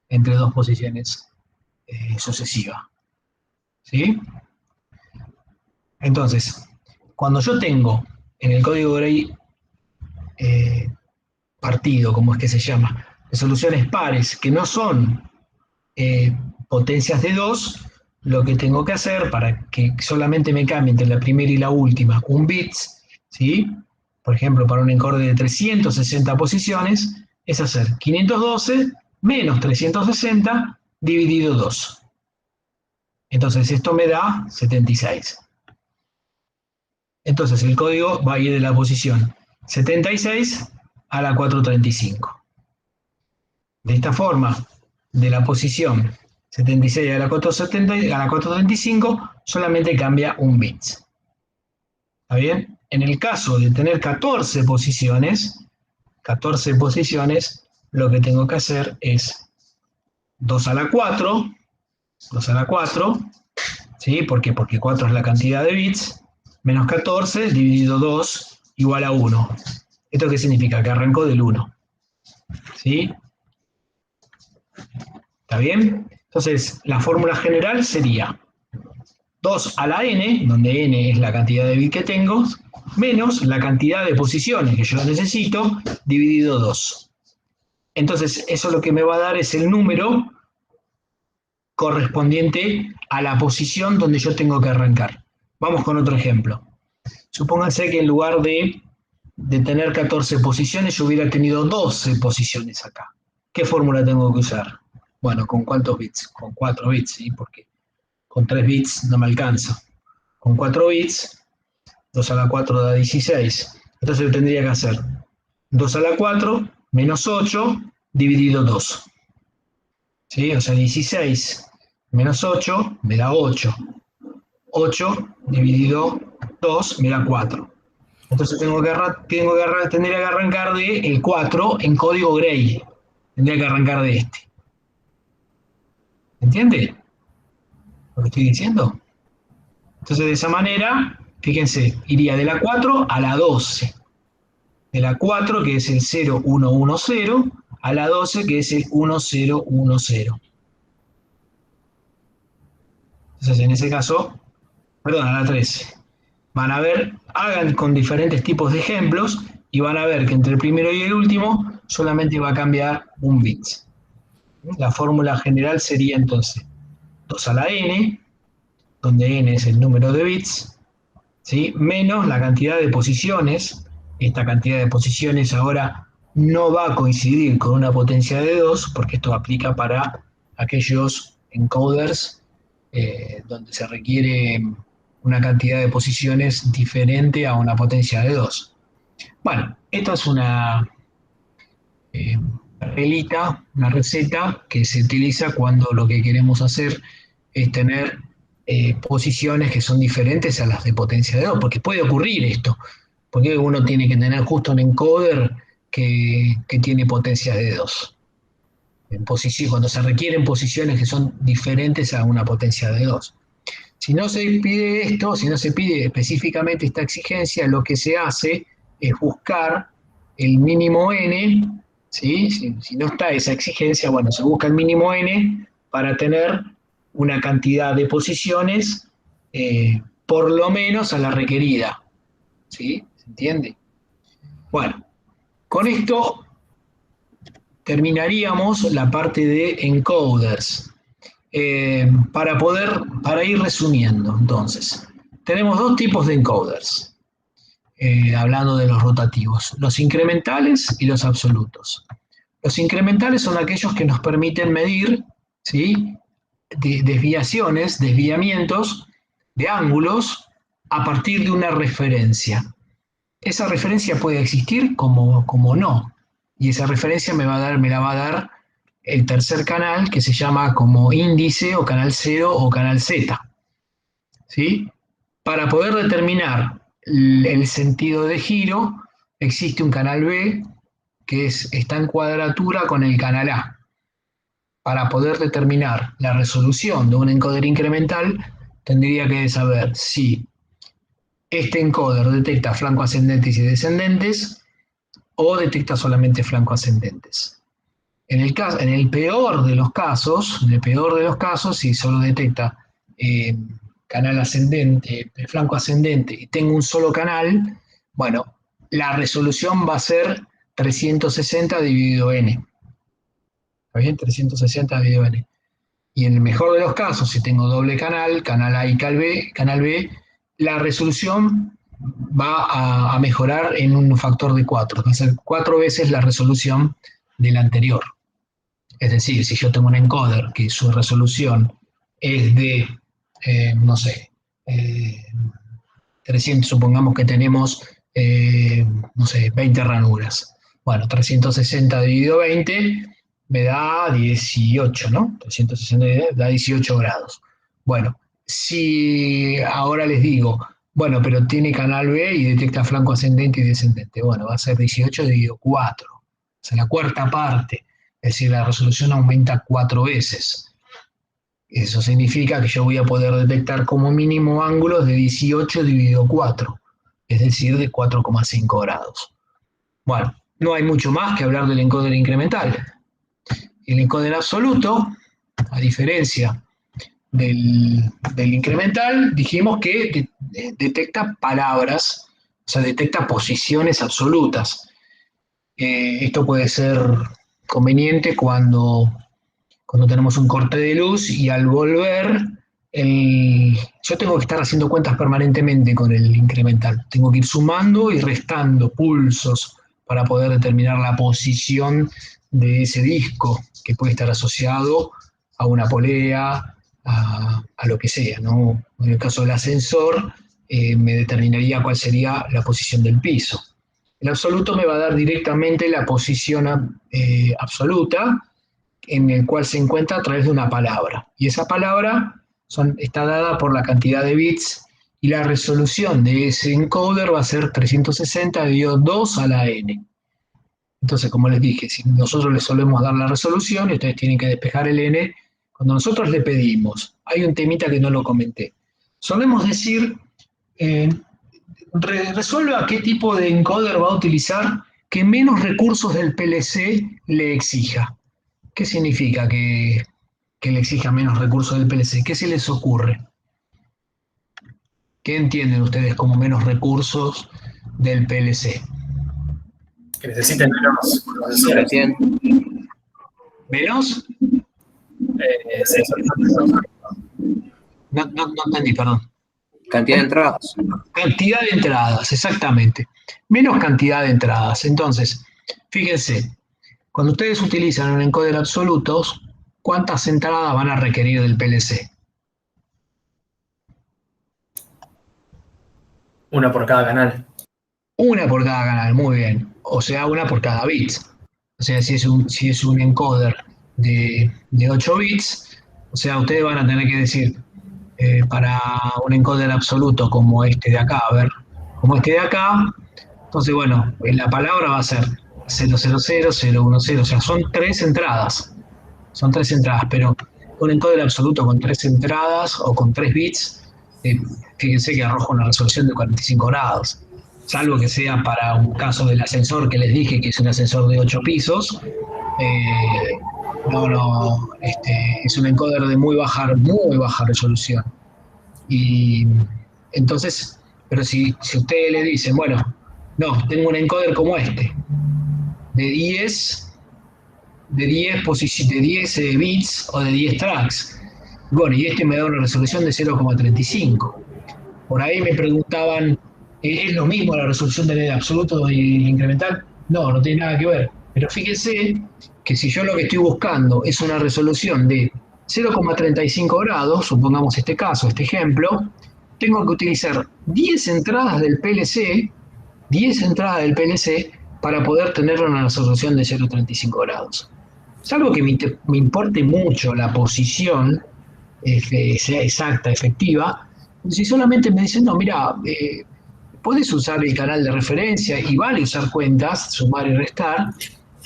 entre dos posiciones sucesivas. ¿Sí? Entonces, cuando yo tengo en el código Gray partido, como es que se llama, de soluciones pares que no son potencias de 2, lo que tengo que hacer para que solamente me cambie entre la primera y la última un bit, ¿sí? Por ejemplo, para un encode de 360 posiciones, es hacer 512 menos 360 dividido 2. Entonces esto me da 76. Entonces el código va a ir de la posición 76 a la 435. De esta forma, de la posición 76 a la 435 solamente cambia un bit. ¿Está bien? En el caso de tener 14 posiciones, lo que tengo que hacer es 2 a la 4, ¿sí? ¿Por qué? Porque 4 es la cantidad de bits, menos 14 dividido 2 igual a 1. ¿Esto qué significa? Que arrancó del 1. ¿Sí? ¿Está bien? Entonces, la fórmula general sería 2 a la n, donde n es la cantidad de bits que tengo, menos la cantidad de posiciones que yo necesito, dividido 2. Entonces, eso lo que me va a dar es el número correspondiente a la posición donde yo tengo que arrancar. Vamos con otro ejemplo. Supónganse que en lugar de tener 14 posiciones, yo hubiera tenido 12 posiciones acá. ¿Qué fórmula tengo que usar? Bueno, ¿con cuántos bits? Con 4 bits, ¿sí? Porque con 3 bits no me alcanza. Con 4 bits, 2 a la 4 da 16. Entonces yo tendría que hacer 2 a la 4 menos 8 dividido 2. ¿Sí? O sea, 16 menos 8 me da 8. 8 dividido 2 me da 4. Entonces tendría que arrancar de el 4 en código Gray. Tendría que arrancar de este. ¿Entiende lo que estoy diciendo? Entonces, de esa manera, fíjense, iría de la 4 a la 12. De la 4, que es el 0110, a la 12, que es el 1010. Entonces, en ese caso, perdón, a la 13. Van a ver, hagan con diferentes tipos de ejemplos y van a ver que entre el primero y el último solamente va a cambiar un bit. La fórmula general sería entonces 2 a la n, donde n es el número de bits, ¿sí? Menos la cantidad de posiciones. Esta cantidad de posiciones ahora no va a coincidir con una potencia de 2, porque esto aplica para aquellos encoders donde se requiere una cantidad de posiciones diferente a una potencia de 2. Bueno, esto es una reglita, una receta que se utiliza cuando lo que queremos hacer es tener posiciones que son diferentes a las de potencia de 2, porque puede ocurrir esto, porque uno tiene que tener justo un encoder que tiene potencias de 2. Cuando se requieren posiciones que son diferentes a una potencia de 2. Si no se pide esto, si no se pide específicamente esta exigencia, lo que se hace es buscar el mínimo n, ¿sí? Si no está esa exigencia, bueno, se busca el mínimo n para tener una cantidad de posiciones por lo menos a la requerida. ¿Sí? ¿Se entiende? Bueno, con esto terminaríamos la parte de encoders. Para ir resumiendo, entonces, tenemos dos tipos de encoders, hablando de los rotativos, los incrementales y los absolutos. Los incrementales son aquellos que nos permiten medir, ¿sí?, desviamientos de ángulos a partir de una referencia. esa referencia puede existir como no. Y esa referencia me la va a dar el tercer canal, que se llama como índice o canal 0 o canal Z. ¿Sí? Para poder determinar el sentido de giro, existe un canal B que está en cuadratura con el canal A. Para poder determinar la resolución de un encoder incremental, tendría que saber si este encoder detecta flanco ascendentes y descendentes o detecta solamente flanco ascendentes. En el peor de los casos, si solo detecta canal ascendente, flanco ascendente y tengo un solo canal, bueno, la resolución va a ser 360 dividido n. ¿Está bien? 360 dividido n. Y en el mejor de los casos, si tengo doble canal A y canal B, la resolución va a mejorar en un factor de 4, va a ser 4 veces la resolución del anterior. Es decir, si yo tengo un encoder que su resolución es de, no sé, 300, supongamos que tenemos, no sé, 20 ranuras. Bueno, 360 dividido 20 me da 18, ¿no? 360 da 18 grados. Bueno, si ahora les digo, bueno, pero tiene canal B y detecta flanco ascendente y descendente, bueno, va a ser 18 dividido 4, o sea, la cuarta parte, es decir, la resolución aumenta 4 veces. Eso significa que yo voy a poder detectar como mínimo ángulos de 18 dividido 4, es decir, de 4,5 grados. Bueno, no hay mucho más que hablar del encoder incremental. El encoder absoluto, a diferencia del incremental, dijimos que detecta palabras, o sea, detecta posiciones absolutas. Esto puede ser conveniente cuando tenemos un corte de luz y al volver, yo tengo que estar haciendo cuentas permanentemente con el incremental. Tengo que ir sumando y restando pulsos para poder determinar la posición de ese disco, que puede estar asociado a una polea, a lo que sea, ¿no? En el caso del ascensor, me determinaría cuál sería la posición del piso. El absoluto me va a dar directamente la posición absoluta, en el cual se encuentra a través de una palabra. Y esa palabra está dada por la cantidad de bits y la resolución de ese encoder va a ser 360 dividido 2 a la n. Entonces, como les dije, si nosotros le solemos dar la resolución, ustedes tienen que despejar el n. Cuando nosotros le pedimos, hay un temita que no lo comenté. Solemos decir, resuelva qué tipo de encoder va a utilizar que menos recursos del PLC le exija. ¿Qué significa que le exija menos recursos del PLC? ¿Qué se les ocurre? ¿Qué entienden ustedes como menos recursos del PLC? Que necesiten menos procesadores. ¿Menos? Sí. No entendí, perdón. Cantidad de entradas. Cantidad de entradas, exactamente. Menos cantidad de entradas. Entonces, fíjense, cuando ustedes utilizan un encoder absoluto, ¿cuántas entradas van a requerir del PLC? Una por cada canal. Una por cada canal, muy bien. O sea, una por cada bit. O sea, si es un encoder de 8 bits, o sea, ustedes van a tener que decir, para un encoder absoluto como este de acá, a ver, como este de acá, entonces, bueno, la palabra va a ser 000, 010, o sea, son 3 entradas. Son 3 entradas, pero un encoder absoluto con 3 entradas o con 3 bits, fíjense que arroja una resolución de 45 grados. Salvo que sea para un caso del ascensor que les dije que es un ascensor de 8 pisos, es un encoder de muy baja resolución. Y entonces, pero si ustedes le dicen, bueno, no, tengo un encoder como este, de 10 bits o de 10 tracks. Bueno, y este me da una resolución de 0,35. Por ahí me preguntaban, ¿es lo mismo la resolución del absoluto y el incremental? No, no tiene nada que ver. Pero fíjense que si yo lo que estoy buscando es una resolución de 0,35 grados, supongamos este caso, este ejemplo, tengo que utilizar 10 entradas del PLC 10 entradas del PLC para poder tener una resolución de 0,35 grados. Salvo que me importe mucho la posición, sea exacta, efectiva, si solamente me dicen, no, mira, puedes usar el canal de referencia y vale usar cuentas, sumar y restar,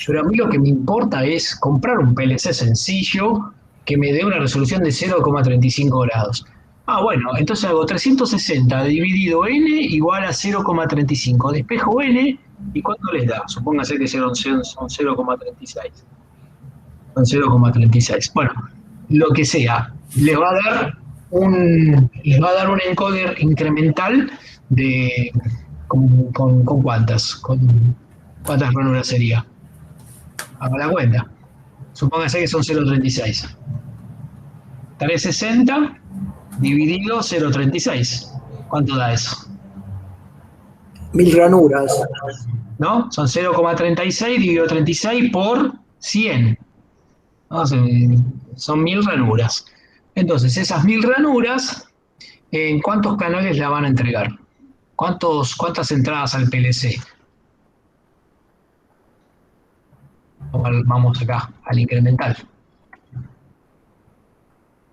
pero a mí lo que me importa es comprar un PLC sencillo que me dé una resolución de 0,35 grados. Ah, bueno, entonces hago 360 dividido n igual a 0,35. Despejo n y ¿cuánto les da? Supóngase que son 0,36. Son 0,36. Bueno, lo que sea, les va a dar un encoder incremental de con cuántas ranuras sería. Haga la cuenta. Supóngase que son 0,36. 360 dividido 0,36. ¿Cuánto da eso? 1000 ranuras. ¿No? Son 0,36 dividido 36 por 100. ¿No? Son 1000 ranuras. Entonces, esas 1000 ranuras, ¿en cuántos canales la van a entregar? ¿Cuántas entradas al PLC? Vamos acá, al incremental.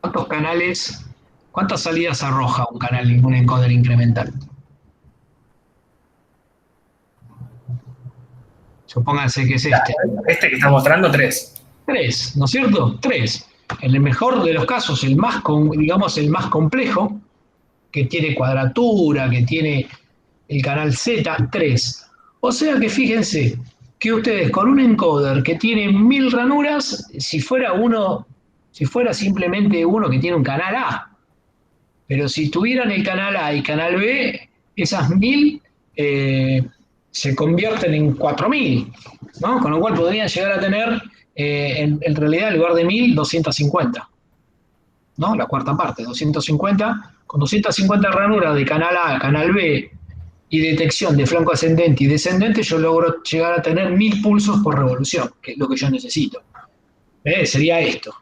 ¿Cuántos canales, cuántas salidas arroja un canal, un encoder incremental? Supónganse que es este. Este que está mostrando, 3. 3, ¿no es cierto? 3. En el mejor de los casos, digamos el más complejo, que tiene cuadratura, que tiene el canal Z, 3. O sea que fíjense que ustedes con un encoder que tiene 1000 ranuras, si fuera simplemente uno que tiene un canal A, pero si tuvieran el canal A y canal B, esas 1000 se convierten en 4000, ¿no? Con lo cual podrían llegar a tener, en realidad, en lugar de 1000, 250, ¿no? La cuarta parte, 250. Con 250 ranuras de canal A, canal B y detección de flanco ascendente y descendente, yo logro llegar a tener 1000 pulsos por revolución, que es lo que yo necesito. Sería esto.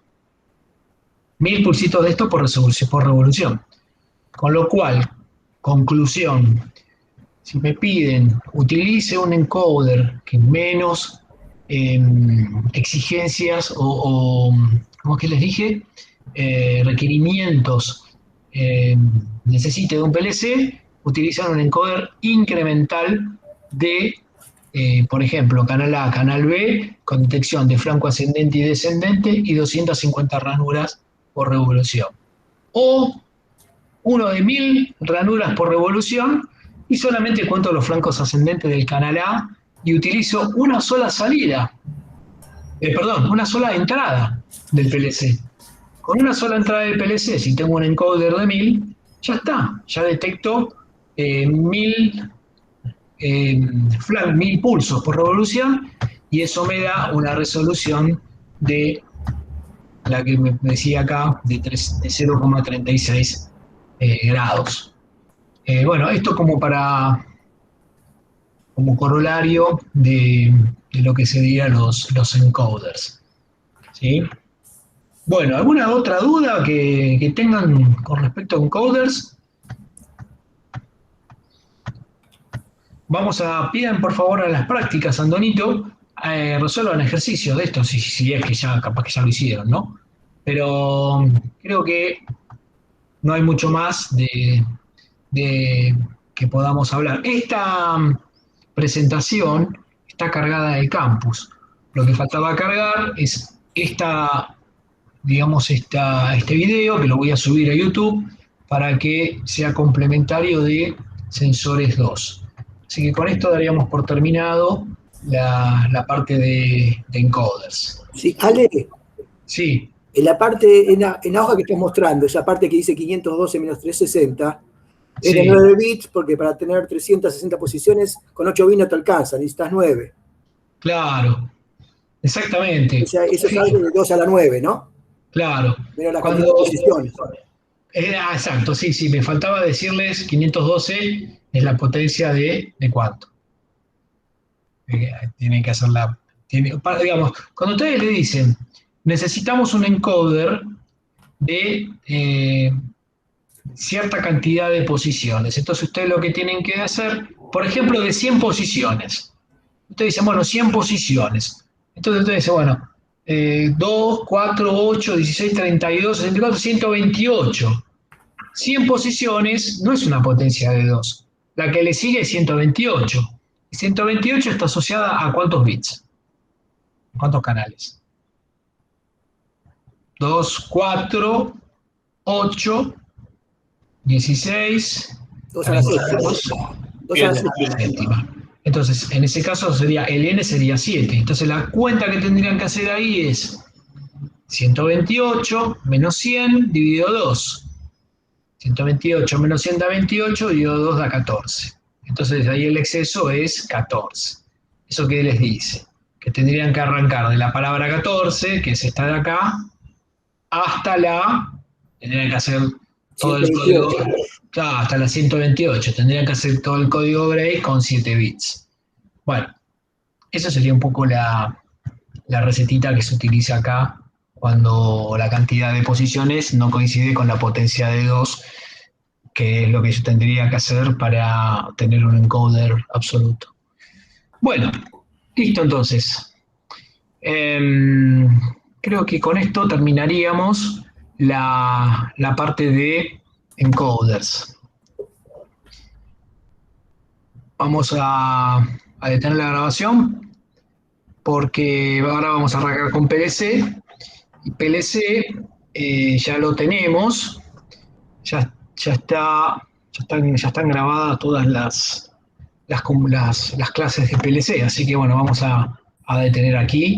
1000 pulsitos de esto por revolución. Con lo cual, conclusión, si me piden, utilice un encoder que menos exigencias o ¿cómo es que les dije? Requerimientos necesite de un PLC, utilizar un encoder incremental de, por ejemplo, canal A, canal B, con detección de flanco ascendente y descendente y 250 ranuras por revolución. O uno de 1000 ranuras por revolución y solamente cuento los flancos ascendentes del canal A y utilizo una sola salida, una sola entrada del PLC. Con una sola entrada del PLC, si tengo un encoder de 1000, ya está, ya detecto 1000 pulsos por revolución y eso me da una resolución de la que me decía acá, de 0,36 grados. Bueno, esto como corolario de lo que serían los encoders. ¿Sí? Bueno, ¿alguna otra duda que tengan con respecto a encoders? Pidan por favor a las prácticas, Andonito, resuelvan ejercicios de esto, si es que ya, capaz que ya lo hicieron, ¿no? Pero creo que no hay mucho más de que podamos hablar. Esta presentación está cargada de campus. Lo que faltaba cargar es este video, que lo voy a subir a YouTube, para que sea complementario de Sensores 2. Así que con esto daríamos por terminado la parte de encoders. Sí, Ale, Sí, en la parte, en la hoja que estás mostrando, esa parte que dice 512 menos 360, es de sí, 9 bits, porque para tener 360 posiciones, con 8 bits no te alcanza, necesitas 9. claro, exactamente. O sea, eso es algo de 2 a la 9, ¿no? Claro. Menos la cantidad de posiciones. Exacto, sí, me faltaba decirles 512 es la potencia de cuánto. Tienen que hacerla. Digamos, cuando ustedes le dicen, necesitamos un encoder de cierta cantidad de posiciones, entonces ustedes lo que tienen que hacer por ejemplo, de 100 posiciones. Ustedes dicen, bueno, 100 posiciones. Entonces ustedes dicen, bueno, 2, 4, 8, 16, 32, 64, 128. 100 posiciones no es una potencia de 2. La que le sigue es 128. Y 128 está asociada a ¿cuántos bits? ¿Cuántos canales? 2, 4, 8, 16, 2 a la séptima. 32, 2 a la séptima. séptima. Entonces, en ese caso sería, el n sería 7. Entonces, la cuenta que tendrían que hacer ahí es 128 menos 100 dividido 2. 128 menos 128 dividido 2 da 14. Entonces, ahí el exceso es 14. ¿Eso qué les dice? Que tendrían que arrancar de la palabra 14, que es esta de acá, hasta tendrían que hacer todo el código, hasta la 128, tendrían que hacer todo el código Gray con 7 bits. Bueno, eso sería un poco la recetita que se utiliza acá cuando la cantidad de posiciones no coincide con la potencia de 2, que es lo que yo tendría que hacer para tener un encoder absoluto. Bueno, listo entonces. Creo que con esto terminaríamos la parte de encoders. Vamos a detener la grabación porque ahora vamos a arrancar con PLC. Y PLC ya lo tenemos, ya están grabadas todas las clases de PLC, así que bueno, vamos a detener aquí.